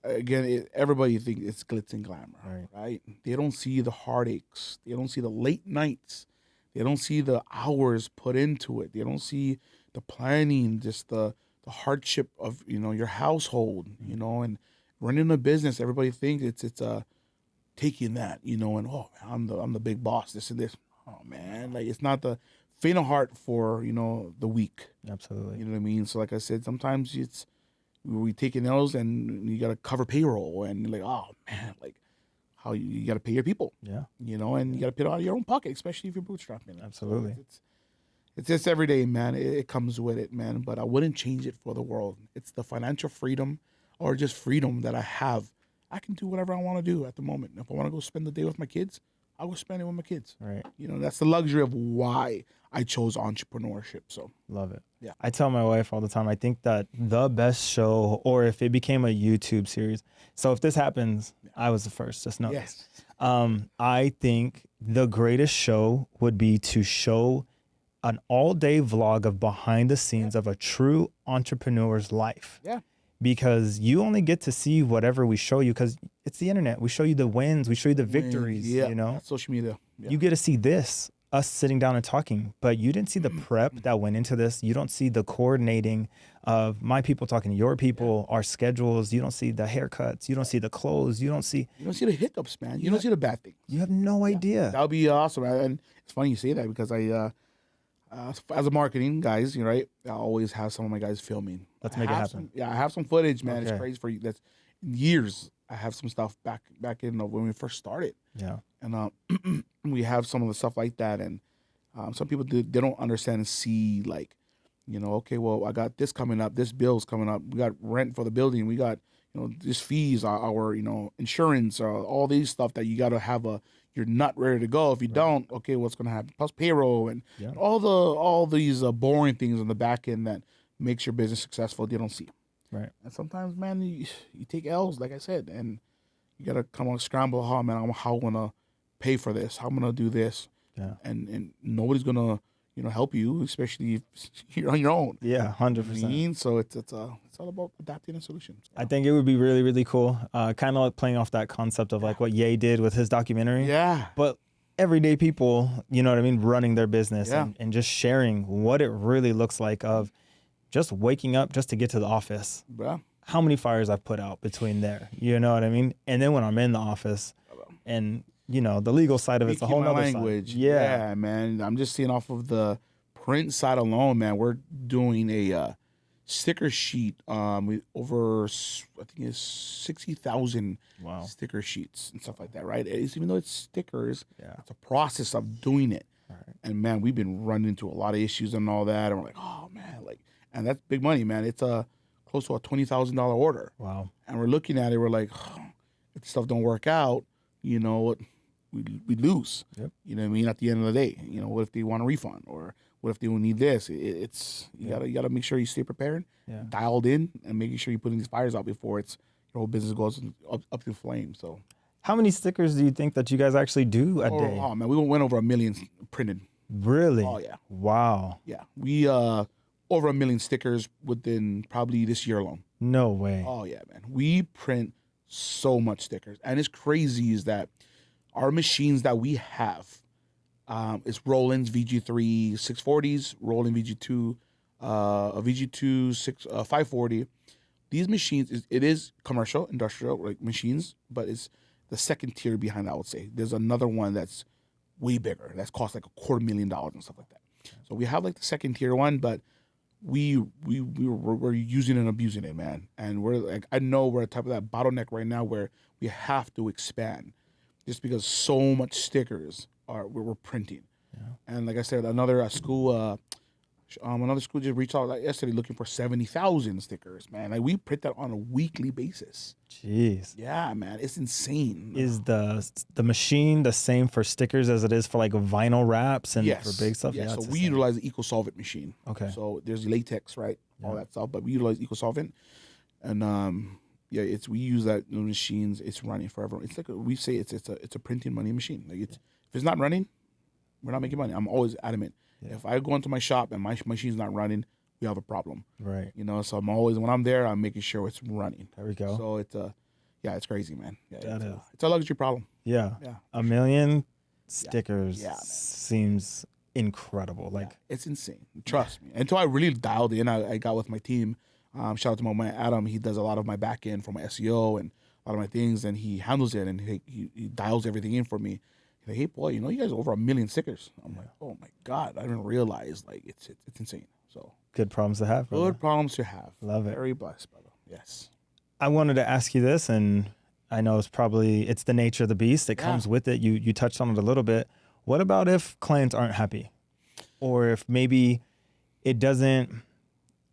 again, everybody thinks it's glitz and glamour, right? They don't see the heartaches. They don't see the late nights. They don't see the hours put into it. They don't see the planning, just the hardship of, you know, your household, you know, and running a business. Everybody thinks it's taking that, you know, and I'm the big boss, this and this. Oh man, like it's not the faint of heart for, you know, the weak. Absolutely. You know what I mean? So like I said, sometimes we taking those and you got to cover payroll and you're like, oh man, like how you got to pay your people. Yeah. You know, and you got to pay it out of your own pocket, especially if you're bootstrapping. Absolutely. So it's just every day, man. It comes with it, man. But I wouldn't change it for the world. It's the financial freedom or just freedom that I have. I can do whatever I want to do at the moment. If I want to go spend the day with my kids, I will spend it with my kids. Right. You know, that's the luxury of why I chose entrepreneurship. So love it. Yeah. I tell my wife all the time, I think that the best show, or if it became a YouTube series, so if this happens, I was the first, just know this. I think the greatest show would be to show an all-day vlog of behind the scenes of a true entrepreneur's life. Yeah. Because you only get to see whatever we show you because it's the internet. We show you the wins. We show you the victories, you know? Social media. Yeah. You get to see this, us sitting down and talking, but you didn't see the prep that went into this. You don't see the coordinating of my people talking to your people, our schedules. You don't see the haircuts. You don't see the clothes. You don't see the hiccups, man. You don't see the bad things. You have no idea. That would be awesome. And it's funny you say that because I, as a marketing guys, you know, right, I always have some of my guys filming. Let's make it happen. I have some footage, man. It's crazy for you. That's years. I have some stuff back in when we first started. Yeah. And we have some of the stuff like that. And some people they don't understand and see, like, you know, okay, well, I got this coming up. This bill's coming up. We got rent for the building. We got, you know, this fees, our you know, insurance, all these stuff that you got to have you're not ready to go. If you don't, okay, what's going to happen? Plus payroll and all these boring things on the back end that makes your business successful. They don't see. Right. And sometimes, man, you take L's, like I said, and you got to come on scramble. How, man, how I'm going to pay for this? How I'm going to do this? Yeah. And nobody's going to, you know, help you, especially if you're on your own. Yeah, 100%. So it's all about adapting a solution. I think it would be really, really cool. Kind of like playing off that concept of like what Ye did with his documentary. Yeah. But everyday people, you know what I mean, running their business and just sharing what it really looks like of just waking up just to get to the office. Yeah. How many fires I've put out between there, you know what I mean? And then when I'm in the office and, you know, the legal side of it's a whole nother language. Side. Yeah, man. I'm just seeing off of the print side alone, man. We're doing a sticker sheet with over, I think it's 60,000 sticker sheets and stuff like that, right? Even though it's stickers, it's a process of doing it. Right. And, man, we've been running into a lot of issues and all that. And we're like, oh, man, like, and that's big money, man. It's close to a $20,000 order. Wow. And we're looking at it, we're like, oh, if stuff don't work out, you know what? We lose. Yep. You know what I mean? At the end of the day, you know, what if they want a refund or what if they will need this? You gotta make sure you stay prepared, dialed in, and making sure you're putting these fires out before it's, your whole business goes up in flames. So How many stickers do you think that you guys actually do a day? oh man, we went over 1 million printed. Really? Oh yeah. Wow. Yeah, we over 1 million stickers within probably this year alone. No way. Oh yeah, man. We print so much stickers, and it's crazy is that our machines that we have, it's Roland's VG3 640s, Roland VG2, a VG2 540. These machines it is commercial, industrial like machines, but it's the second tier behind. I would say there's another one that's way bigger. That's cost like $250,000 and stuff like that. So we have like the second tier one, but we're using and abusing it, man. And we're like, I know we're at the top of that bottleneck right now where we have to expand, just because so much stickers we're printing. Yeah. And like I said, another school just reached out like yesterday looking for 70,000 stickers, man. Like we print that on a weekly basis. Jeez. Yeah, man, it's insane. Is the machine the same for stickers as it is for like vinyl wraps and for big stuff? Yeah, Yeah, so we utilize the EcoSolvent machine. Okay. So there's latex, right? Yeah. All that stuff, but we utilize EcoSolvent, and we use that machines. It's running forever. It's like we say it's a printing money machine. Like if it's not running, we're not making money. I'm always adamant. Yeah. If I go into my shop and my machine's not running, we have a problem. Right. So I'm always, when I'm there, I'm making sure it's running. There we go. So it's crazy, man. Yeah, it's a luxury problem. Yeah. Yeah. 1 million stickers seems incredible. Like it's insane. Trust me. Until I really dialed in, I got with my team. Shout out to my man Adam. He does a lot of my back end for my SEO and a lot of my things, and he handles it and he dials everything in for me. He's like, hey boy, you guys are over 1 million stickers. I'm like, oh my God, I didn't realize like it's insane. So good problems to have. Brother. Good problems to have. Love it. Very blessed, brother. Yes. I wanted to ask you this, and I know it's the nature of the beast that comes with it. You touched on it a little bit. What about if clients aren't happy, or if maybe it doesn't?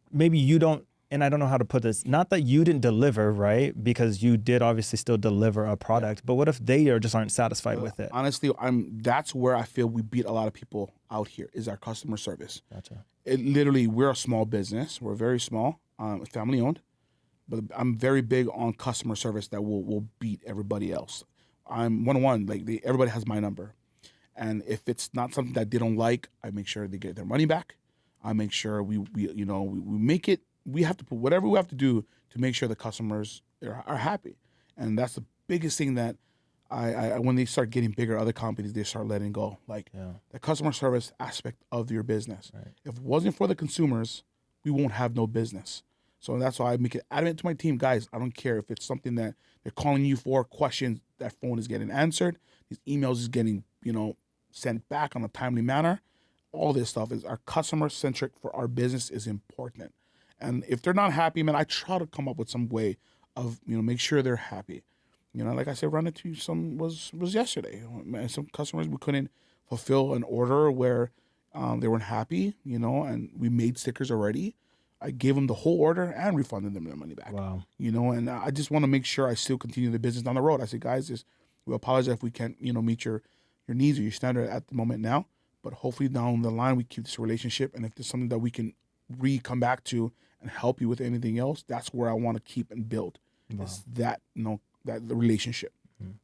Maybe you don't. And I don't know how to put this. Not that you didn't deliver, right? Because you did obviously still deliver a product. But what if they just aren't satisfied with it? Honestly, that's where I feel we beat a lot of people out here is our customer service. Gotcha. We're a small business. We're very small, family owned. But I'm very big on customer service that will beat everybody else. I'm one-on-one. Like everybody has my number. And if it's not something that they don't like, I make sure they get their money back. I make sure we make it. We have to put whatever we have to do to make sure the customers are happy. And that's the biggest thing that I when they start getting bigger, other companies, they start letting go. Like the customer service aspect of your business. Right. If it wasn't for the consumers, we won't have no business. So that's why I make it adamant to my team, guys, I don't care if it's something that they're calling you for, questions, that phone is getting answered, these emails is getting, sent back on a timely manner. All this stuff is our customer centric for our business is important. And if they're not happy, man, I try to come up with some way of, make sure they're happy. Like I said, run into some was yesterday. Some customers, we couldn't fulfill an order where they weren't happy, and we made stickers already. I gave them the whole order and refunded them their money back. Wow. And I just want to make sure I still continue the business down the road. I said, guys, we apologize if we can't, meet your needs or your standard at the moment now, but hopefully down the line we keep this relationship. And if there's something that we can come back to and help you with anything else, that's where I want to keep and build. Wow. Is that, that the relationship.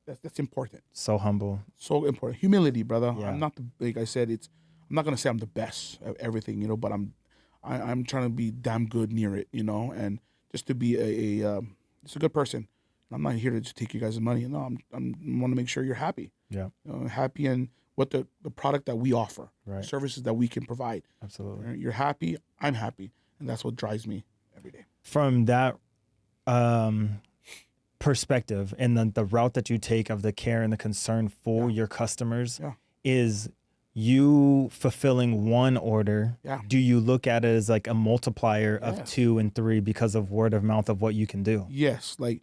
That's important. So humble. So important. Humility, brother. Yeah. I'm not like I said, I'm not gonna say I'm the best at everything, but I'm trying to be damn good near it, and just to be just a good person. I'm not here to just take you guys' money. No, I'm want to make sure you're happy. Yeah. Happy in what the product that we offer, right. Services that we can provide. Absolutely. You're happy, I'm happy, and that's what drives me every day. From that perspective and the route that you take of the care and the concern for your customers, is you fulfilling one order, do you look at it as like a multiplier of 2 and 3 because of word of mouth of what you can do? Yes, like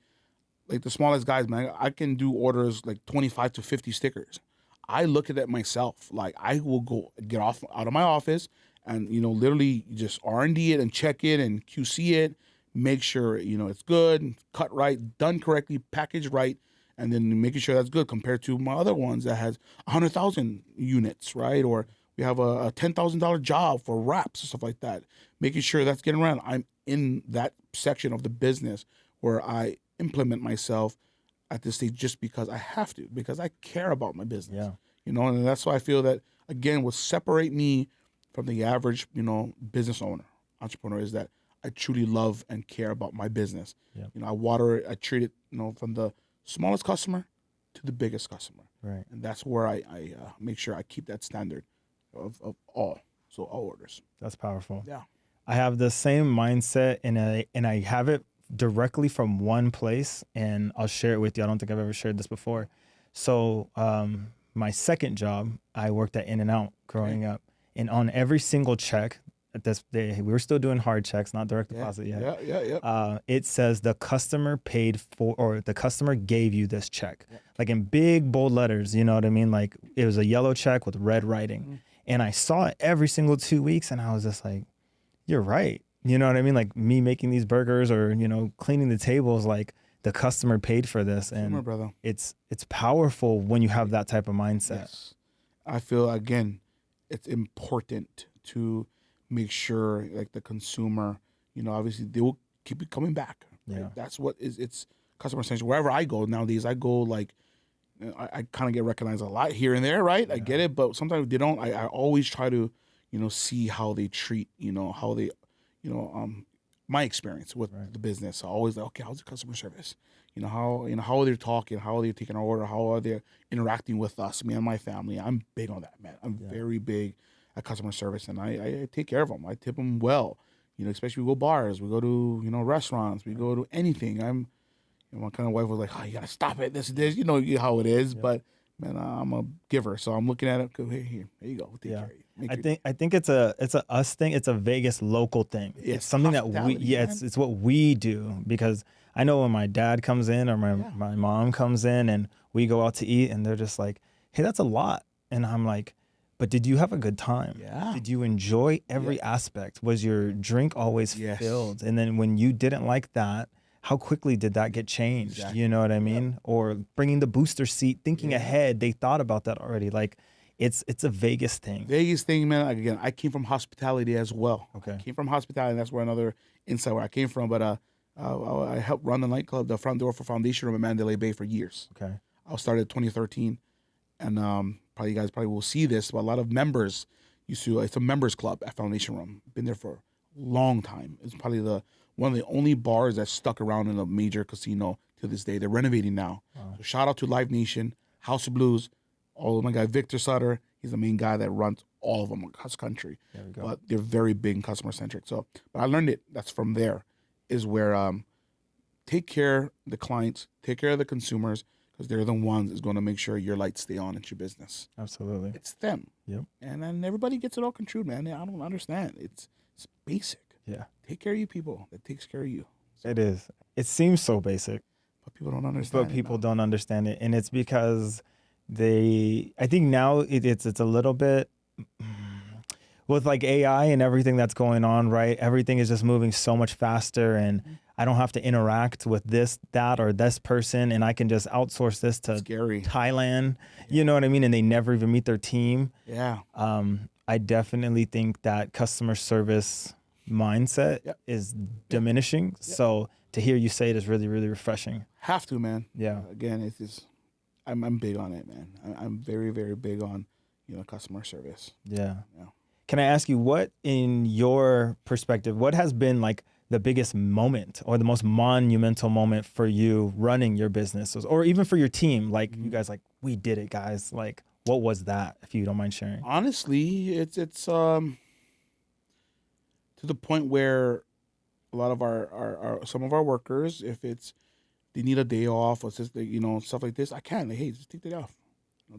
the smallest guys, man, I can do orders like 25 to 50 stickers. I look at it myself. Like I will go get out of my office and, literally just R&D it and check it and QC it, make sure, it's good, cut right, done correctly, packaged right, and then making sure that's good compared to my other ones that has 100,000 units, right? Or we have a $10,000 job for wraps and stuff like that. Making sure that's getting around. I'm in that section of the business where implement myself at this stage just because I have to, because I care about my business. Yeah. You know, and that's why I feel that, again, what separate me from the average, business owner, entrepreneur, is that I truly love and care about my business. Yeah. I water it, I treat it, from the smallest customer to the biggest customer. Right. And that's where I make sure I keep that standard of all orders. That's powerful. Yeah. I have the same mindset, and I have it directly from one place, and I'll share it with you. I don't think I've ever shared this before. So my second job, I worked at In-N-Out growing up, and on every single check at this day, we were still doing hard checks, not direct deposit yet. Yeah. It says the customer paid for, or the customer gave you this check, like in big bold letters. You know what I mean? Like it was a yellow check with red writing, and I saw it every single 2 weeks, and I was just like, "You're right." You know what I mean? Like me making these burgers or, cleaning the tables, like the customer paid for this. And brother. It's powerful when you have that type of mindset. Yes. I feel, again, it's important to make sure, like, the consumer, obviously they will keep it coming back. Right? Yeah. That's what it's customer centric. Wherever I go nowadays, I go like, I kind of get recognized a lot here and there, right? Yeah. I get it, but sometimes they don't. I always try to, see how they treat, how they, my experience with the business. So always like, okay, how's the customer service? How are they talking? How are they taking our order? How are they interacting with us, me and my family? I'm big on that, man. I'm very big at customer service, and I take care of them. I tip them well, especially we go bars, we go to, restaurants, we go to anything. My kind of wife was like, oh, you gotta stop it. This, you know how it is, but man, I'm a giver, so I'm looking at it. Go, here you go. Take care of you. I think it's a us thing. It's a Vegas local thing. It's something that it's what we do, because I know when my dad comes in or my mom comes in and we go out to eat and they're just like, hey, that's a lot. And I'm like, but did you have a good time? Yeah. Did you enjoy every aspect? Was your drink always filled? And then when you didn't like that, how quickly did that get changed? Exactly. You know what I mean? Or bringing the booster seat, thinking ahead, they thought about that already. Like it's a Vegas thing. Vegas thing, man. Again, I came from hospitality as well. Okay. I came from hospitality, and that's where another insight where I came from. But I helped run the nightclub, the front door for Foundation Room in Mandalay Bay for years. Okay. I started in 2013, and probably you guys will see this, but a lot of members it's a members club at Foundation Room. Been there for a long time. It's probably one of the only bars that's stuck around in a major casino to this day. They're renovating now. Wow. So shout out to Live Nation, House of Blues, all of my guy Victor Sutter. He's the main guy that runs all of them across the country. There we go. But they're very big and customer centric. So, but I learned it. That's from there, is where take care of the clients, take care of the consumers, because they're the ones that's going to make sure your lights stay on at your business. Absolutely. It's them. Yep. And then everybody gets it all construed, man. I don't understand. It's basic. Yeah. Take care of you people. That takes care of you. So, it is. It seems so basic. But people don't understand. But people don't understand it. And it's because I think now it's a little bit with like AI and everything that's going on, right? Everything is just moving so much faster, and I don't have to interact with this, that, or this person, and I can just outsource this to Thailand. You know what I mean? And they never even meet their team. Yeah. I definitely think that customer service mindset is diminishing. So to hear you say it is really, really refreshing. Have to, man. Yeah. Again, it's just, I'm big on it, man. I'm very, very big on, customer service. Yeah. Can I ask you, what, in your perspective, what has been like the biggest moment or the most monumental moment for you running your business, or even for your team? Like you guys, like, we did it, guys. Like, what was that, if you don't mind sharing? Honestly, it's to the point where a lot of our some of our workers, if they need a day off or just, stuff like this, I can. Like, hey, just take the day off.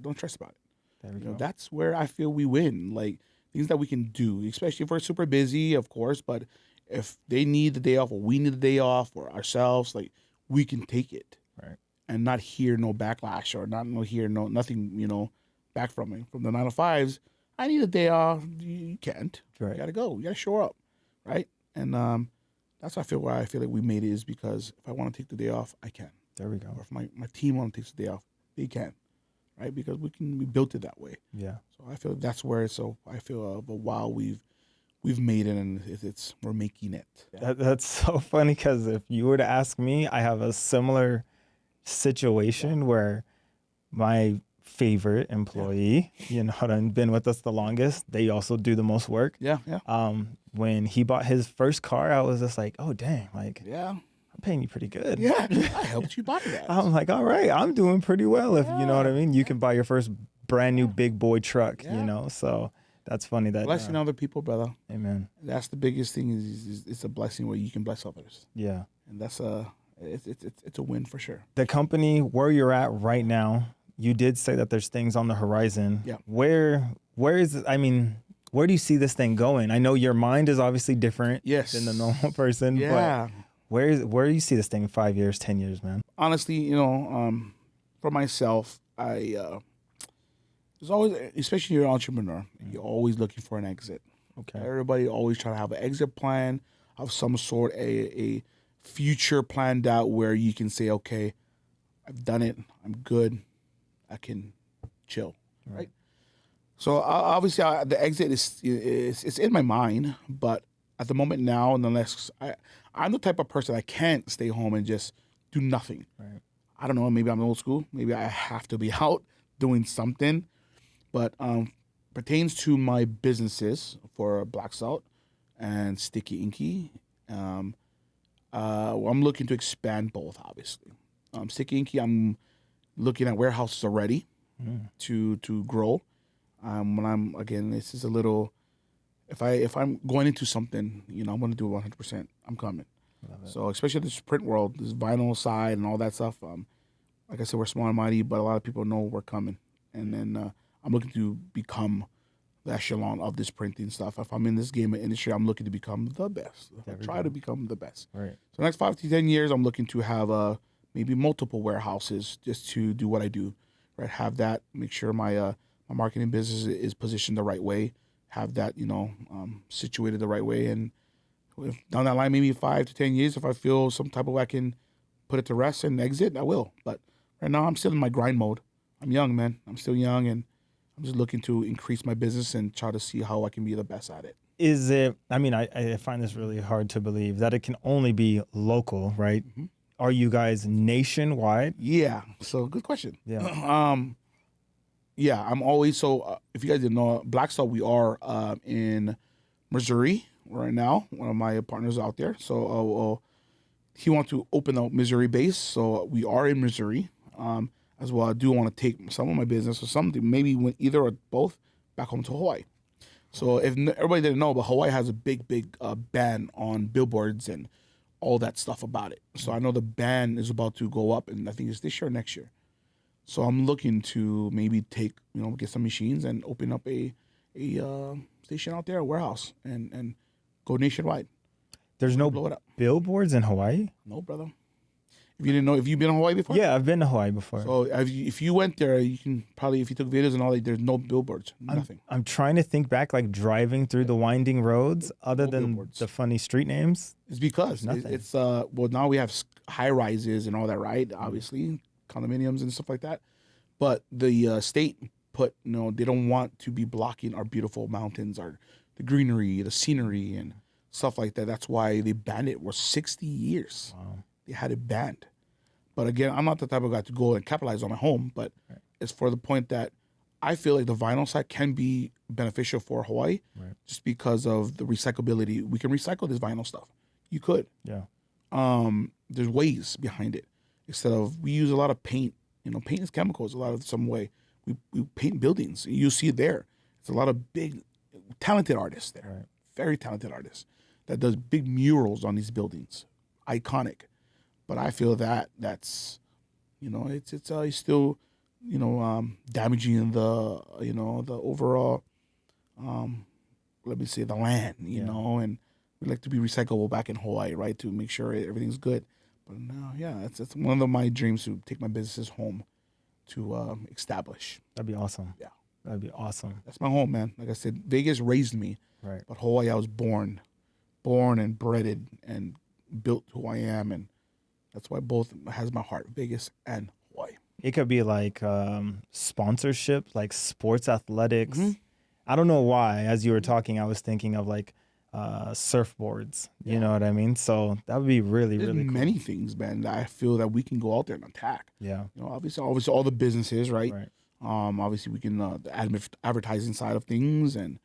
Don't stress about it. There we go. That's where I feel we win. Like, things that we can do, especially if we're super busy, of course, but if they need the day off or we need the day off or ourselves, like, we can take it. Right. And not hear no backlash or nothing, back from me. From the 9 to 5s, I need a day off. You can't. Right. You got to go. You got to show up. Right. And that's why I feel like we made it, is because if I want to take the day off, I can. There we go. Or if my team wants to take the day off, they can. Right. Because we built it that way. Yeah. So I feel that's where I feel of a while we've we've made it, and we're making it. That's so funny because if you were to ask me, I have a similar situation where my favorite employee, and been with us the longest, they also do the most work. Yeah. When he bought his first car, I was just like, oh dang, like I'm paying you pretty good. Yeah, I helped you buy that. I'm like, all right, I'm doing pretty well. If you know what I mean, you can buy your first brand new big boy truck. So that's funny that blessing other people, brother. Amen. That's the biggest thing. Is it's a blessing where you can bless others. Yeah, and that's it's a win for sure. The company where you're at right now, you did say that there's things on the horizon. Yeah. Where is it? I mean, where do you see this thing going? I know your mind is obviously different than the normal person. Yeah. But where do you see this thing in 5 years, 10 years, man? Honestly, for myself, there's always, especially you're an entrepreneur, you're always looking for an exit. Okay. Everybody always trying to have an exit plan of some sort, a future planned out where you can say, okay, I've done it, I'm good, I can chill, right? So obviously the exit is in my mind, but at the moment now, unless I'm the type of person I can't stay home and just do nothing. Right. I don't know, maybe I'm old school, maybe I have to be out doing something, but pertains to my businesses for Black Salt and Sticky Inky. I'm looking to expand both, obviously. Sticky Inky, I'm looking at warehouses already to grow. This is a little. If I'm going into something, I'm going to do it 100%. I'm coming. So especially this print world, this vinyl side and all that stuff. Like I said, we're small and mighty, but a lot of people know we're coming. And then I'm looking to become the echelon of this printing stuff. If I'm in this game industry, I'm looking to become the best. Try to become the best. Right. So the next 5 to 10 years, I'm looking to have maybe multiple warehouses just to do what I do. Right. Have that. Make sure my marketing business is positioned the right way. Have that, situated the right way. And if down that line, maybe 5 to 10 years, if I feel some type of way I can put it to rest and exit, I will. But right now, I'm still in my grind mode. I'm young, man. I'm still young, and I'm just looking to increase my business and try to see how I can be the best at it. Is it, I find this really hard to believe that it can only be local, right? Mm-hmm. Are you guys nationwide? Yeah. So good question. Yeah. Yeah, I'm always, so if you guys didn't know, Black Salt, we are in Missouri right now. One of my partners out there. So he wants to open a Missouri base. So we are in Missouri. As well, I do want to take some of my business or something, maybe either or both, back home to Hawaii. So if everybody didn't know, but Hawaii has a big ban on billboards and all that stuff about it. So I know the ban is about to go up, and I think it's this year or next year. So I'm looking to maybe get some machines and open up a station out there, a warehouse, and go nationwide. There's no blow it up. Billboards in Hawaii? No, brother. If you didn't know, have you been to Hawaii before? Yeah, I've been to Hawaii before. So if you went there, you can probably, if you took videos and all that, there's no billboards, nothing. I'm trying to think back, like driving through the winding roads, other than billboards. The funny street names. It's because it's now we have high rises and all that, right? Obviously, condominiums and stuff like that. But the state put, they don't want to be blocking our beautiful mountains, the greenery, the scenery, and stuff like that. That's why they banned it. For 60 years. Wow. They had it banned. But again, I'm not the type of guy to go and capitalize on my home, but it's for the point that I feel like the vinyl side can be beneficial for Hawaii just because of the recyclability. We can recycle this vinyl stuff. You could. Yeah. There's ways behind it. Instead of, we use a lot of paint. Paint is chemicals some way. We paint buildings. You see it there. It's a lot of big, talented artists there. Right. Very talented artists that does big murals on these buildings. Iconic. But I feel that's, it's still, damaging the, the overall, let me say, the land, and we like to be recyclable back in Hawaii, right, to make sure everything's good. But no, it's one of my dreams to take my businesses home to establish. That'd be awesome. Yeah. That'd be awesome. That's my home, man. Like I said, Vegas raised me. Right. But Hawaii, I was born and bred and built who I am, and that's why both has my heart, Vegas and Hawaii. It could be like sponsorship, like sports athletics. Mm-hmm. I don't know why. As you were talking, I was thinking of like surfboards. You know what I mean? So that would be really, There's really cool. many things, man, that I feel that we can go out there and attack. Yeah. You know, obviously all the businesses, right? Right. Obviously we can the advertising side of things, and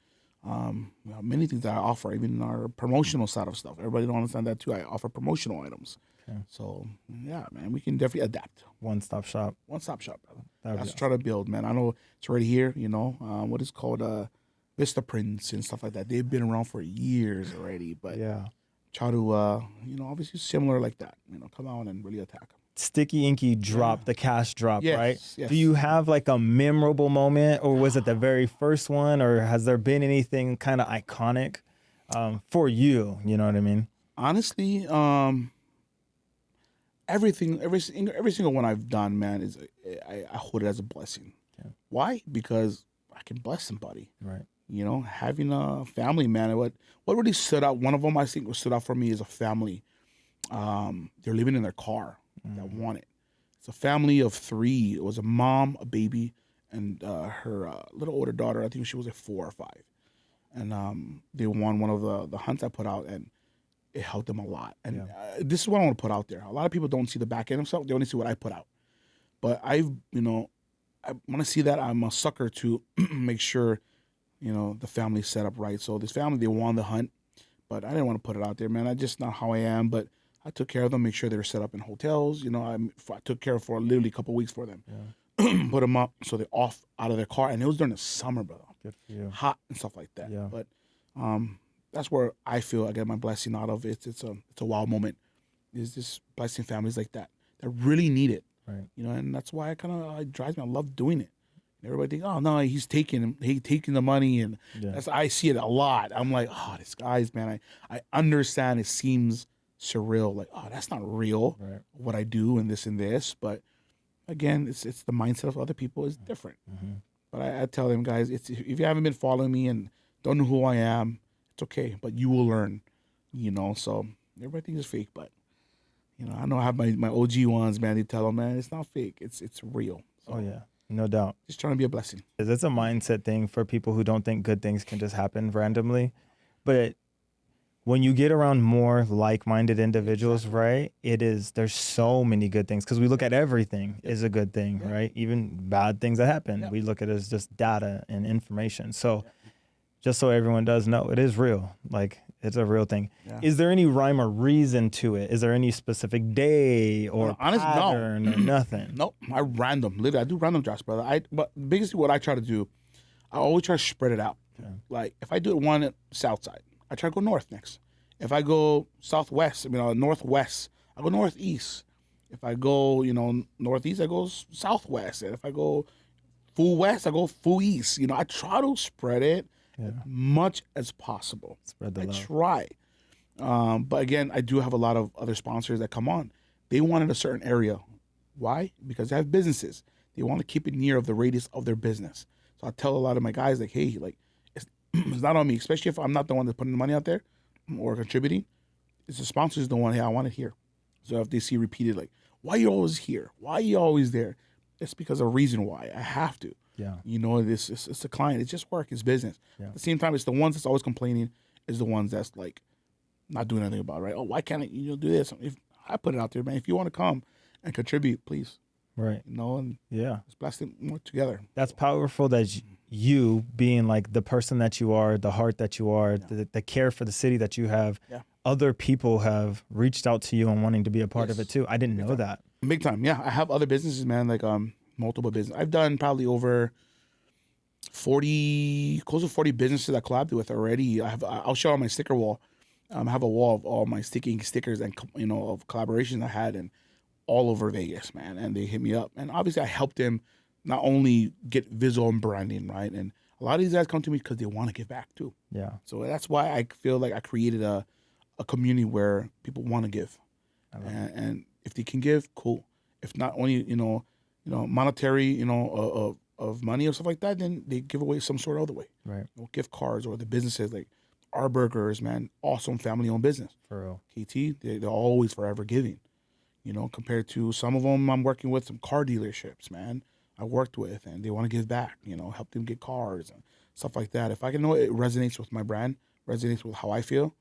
many things that I offer, even our promotional side of stuff. Everybody don't understand that too. I offer promotional items. Okay. So yeah, man, we can definitely adapt. One-stop shop. One-stop shop, brother. That'd That's be what I'm trying to build, man. I know it's already here. You know, what is called Vista Prints and stuff like that. They've been around for years already, but Yeah. try to obviously similar like that. You know, come out and really attack them. Sticky Inky drop, the cash drop, Yes, right? yes. Do you have like a memorable moment, or was it the very first one, or has there been anything kind of iconic for you? You know what I mean? Honestly, every single one I've done, man, is I hold it as a blessing. Yeah. Why? Because I can bless somebody. Right. You know, having a family, man. What really stood out? One of them I think what stood out for me is a family. They're living in their car. That want it. It's a family of 3. It was a mom, a baby, and her little older daughter. I think she was like 4 or 5. And they won one of the hunts I put out, and it helped them a lot. And this is what I want to put out there. A lot of people don't see the back end of stuff. They only see what I put out. But I want to see that. I'm a sucker to make sure, the family's set up right. So this family, they won the hunt, but I didn't want to put it out there, man. I just not how I am, but I took care of them, make sure they were set up in hotels. I took care of for literally a couple of weeks for them. Yeah. Put them up so they're off out of their car. And it was during the summer, brother. Good for you. Hot and stuff like that. Yeah. But that's where I feel I get my blessing out of it. It's a wow moment. Is just blessing families like that really need it. Right. And that's why it drives me. I love doing it. Everybody thinks, oh no, he's taking the money, and I see it a lot. I'm like, oh, this guy's, man. I understand. It seems surreal, like, oh, that's not real. Right. What I do and this, but again, it's the mindset of other people is different. Mm-hmm. But I tell them, guys, if you haven't been following me and don't know who I am, it's okay, but you will learn. So everybody thinks it's fake, but I know I have my OG ones, man. They tell them, man, it's not fake. It's real. So, oh yeah, no doubt. Just trying to be a blessing. It's a mindset thing for people who don't think good things can just happen randomly, but when you get around more like-minded individuals, right, there's so many good things, because we look at everything as a good thing, right? Even bad things that happen, we look at it as just data and information. So just so everyone does know, it is real. Like, it's a real thing. Yeah. Is there any rhyme or reason to it? Is there any specific day or pattern or nothing? No, I literally, I do random drops, brother. But basically what I try to do, I always try to spread it out. Yeah. Like, if I do it one south side, I try to go north next. If I go southwest, northwest, I go northeast. If I go, northeast, I go southwest. And if I go full west, I go full east. I try to spread it as much as possible. Spread the love. I try. But again, I do have a lot of other sponsors that come on. They wanted a certain area. Why? Because they have businesses. They want to keep it near of the radius of their business. So I tell a lot of my guys, like, hey, like, it's not on me, especially if I'm not the one that's putting the money out there or contributing. It's the sponsors the one, hey, I want it here. So if they see repeated, like, why are you always here? Why are you always there? It's because of a reason why. I have to. Yeah. It's the client. It's just work. It's business. Yeah. At the same time, it's the ones that's always complaining is the ones that's like not doing anything about it, right? Oh, why can't I, do this? If I put it out there, man, if you want to come and contribute, please. Right. And let's blast it more together. That's powerful that you being like the person that you are, the heart that you are, the care for the city that you have, other people have reached out to you and wanting to be a part of it too. I didn't know that. Big time. Yeah. I have other businesses, man, like multiple business. I've done probably over 40, close to 40 businesses I collabed with already. I'll show on my sticker wall. I have a wall of all my stickers and, of collaborations I had and all over Vegas, man. And they hit me up. And obviously I helped them not only get visual and branding, right? And a lot of these guys come to me because they want to give back too. Yeah. So that's why I feel like I created a community where people want to give. And if they can give, cool. If not only, monetary, of money or stuff like that, then they give away some sort of other way. Right. Gift cards or the businesses like Our Burgers, man, awesome family-owned business. For real. KT, they're always forever giving. Compared to some of them I'm working with, some car dealerships, man, I worked with, and they want to give back, help them get cars and stuff like that. If I can know it resonates with my brand, resonates with how I feel,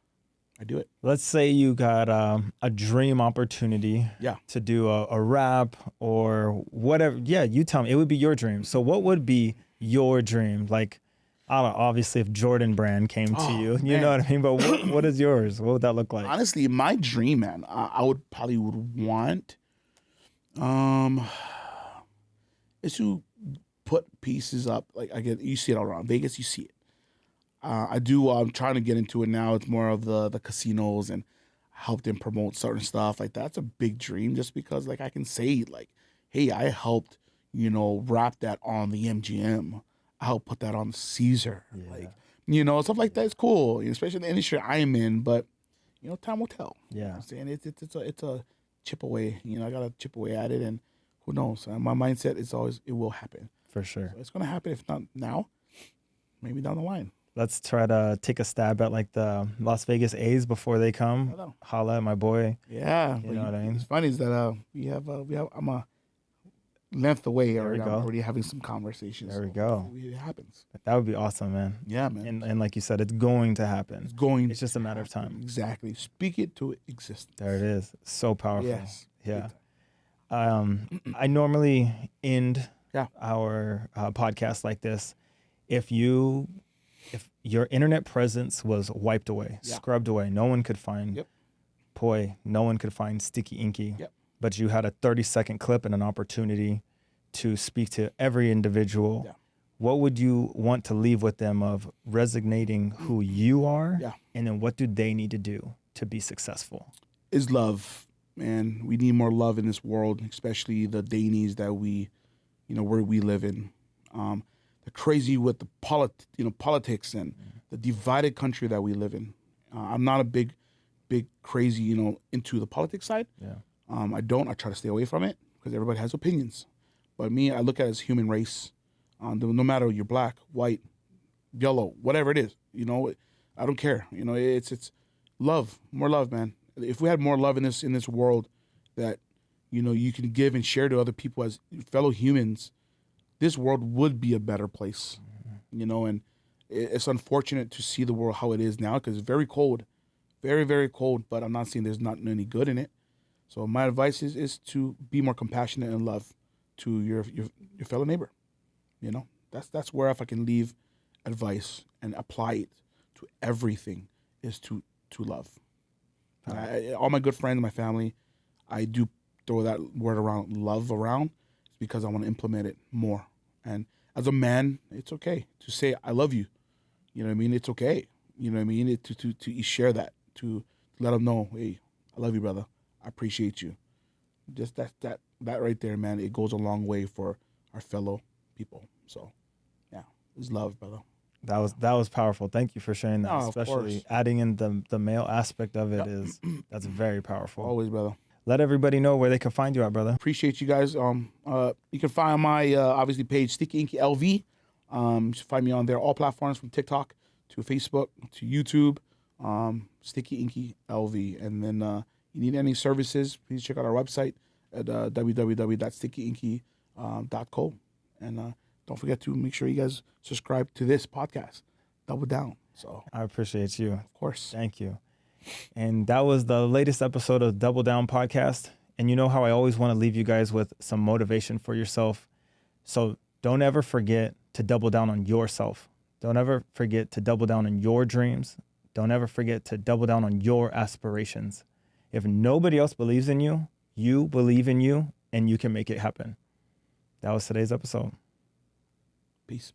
I do it. Let's say you got a dream opportunity to do a rap or whatever. Yeah, you tell me. It would be your dream. So what would be your dream? Like, I don't know, obviously if Jordan Brand came to you know what I mean? But what is yours? What would that look like? Honestly, my dream, man, I would want is to put pieces up. Like, you see it all around Vegas, you see it. I'm trying to get into it now. It's more of the casinos and help them promote certain stuff. Like, that's a big dream just because, like, I can say, like, hey, I helped, wrap that on the MGM. I helped put that on the Caesar. Yeah. Like, stuff like that is cool, especially in the industry I am in. But, time will tell. Yeah. You know what I'm saying? It's a chip away. I got to chip away at it. And who knows? My mindset is always, it will happen. For sure. So it's going to happen. If not now, maybe down the line. Let's try to take a stab at like the Las Vegas A's before they come. Holla at my boy. Yeah. You know what I mean? It's funny is that I'm a length away already. I'm already having some conversations. There we go. It happens. That would be awesome, man. Yeah, man. And like you said, it's going to happen. It's just a matter of time. Exactly. Speak it to existence. There it is. So powerful. Yes. Yeah. I normally end our podcast like this. If your internet presence was wiped away, scrubbed away, no one could find no one could find Sticky Inky, but you had a 30-second clip and an opportunity to speak to every individual, what would you want to leave with them of resonating who you are, and then what do they need to do to be successful? Is love, man. We need more love in this world, especially the day and age that where we live in. The crazy with the politics and the divided country that we live in. I'm not a big crazy, into the politics side. Yeah. I try to stay away from it because everybody has opinions. But me, I look at it as human race. No matter you're black, white, yellow, whatever it is, I don't care. It's love, more love, man. If we had more love in this world that, you can give and share to other people as fellow humans, this world would be a better place, and it's unfortunate to see the world how it is now because it's very cold, very, very cold, but I'm not saying there's not any good in it. So my advice is to be more compassionate and love to your fellow neighbor. That's where if I can leave advice and apply it to everything is to love. All my good friends, my family, I do throw that word love around. Because I want to implement it more. And as a man, it's okay to say, I love you. You know what I mean? It's okay. You know what I mean? To share that, to let them know, hey, I love you, brother. I appreciate you. Just that right there, man, it goes a long way for our fellow people. So, yeah, it's love, brother. That was powerful. Thank you for sharing that, especially adding in the male aspect of it that's very powerful. Always, brother. Let everybody know where they can find you at, brother. Appreciate you guys. You can find my obviously page Sticky Inky LV. You should find me on there, all platforms from TikTok to Facebook to YouTube. Sticky Inky LV. And then you need any services, please check out our website at www.stickyinky.co. And don't forget to make sure you guys subscribe to this podcast. Double Down. So I appreciate you. Of course. Thank you. And that was the latest episode of Double Down Podcast. And you know how I always want to leave you guys with some motivation for yourself. So don't ever forget to double down on yourself. Don't ever forget to double down on your dreams. Don't ever forget to double down on your aspirations. If nobody else believes in you, you believe in you and you can make it happen. That was today's episode. Peace.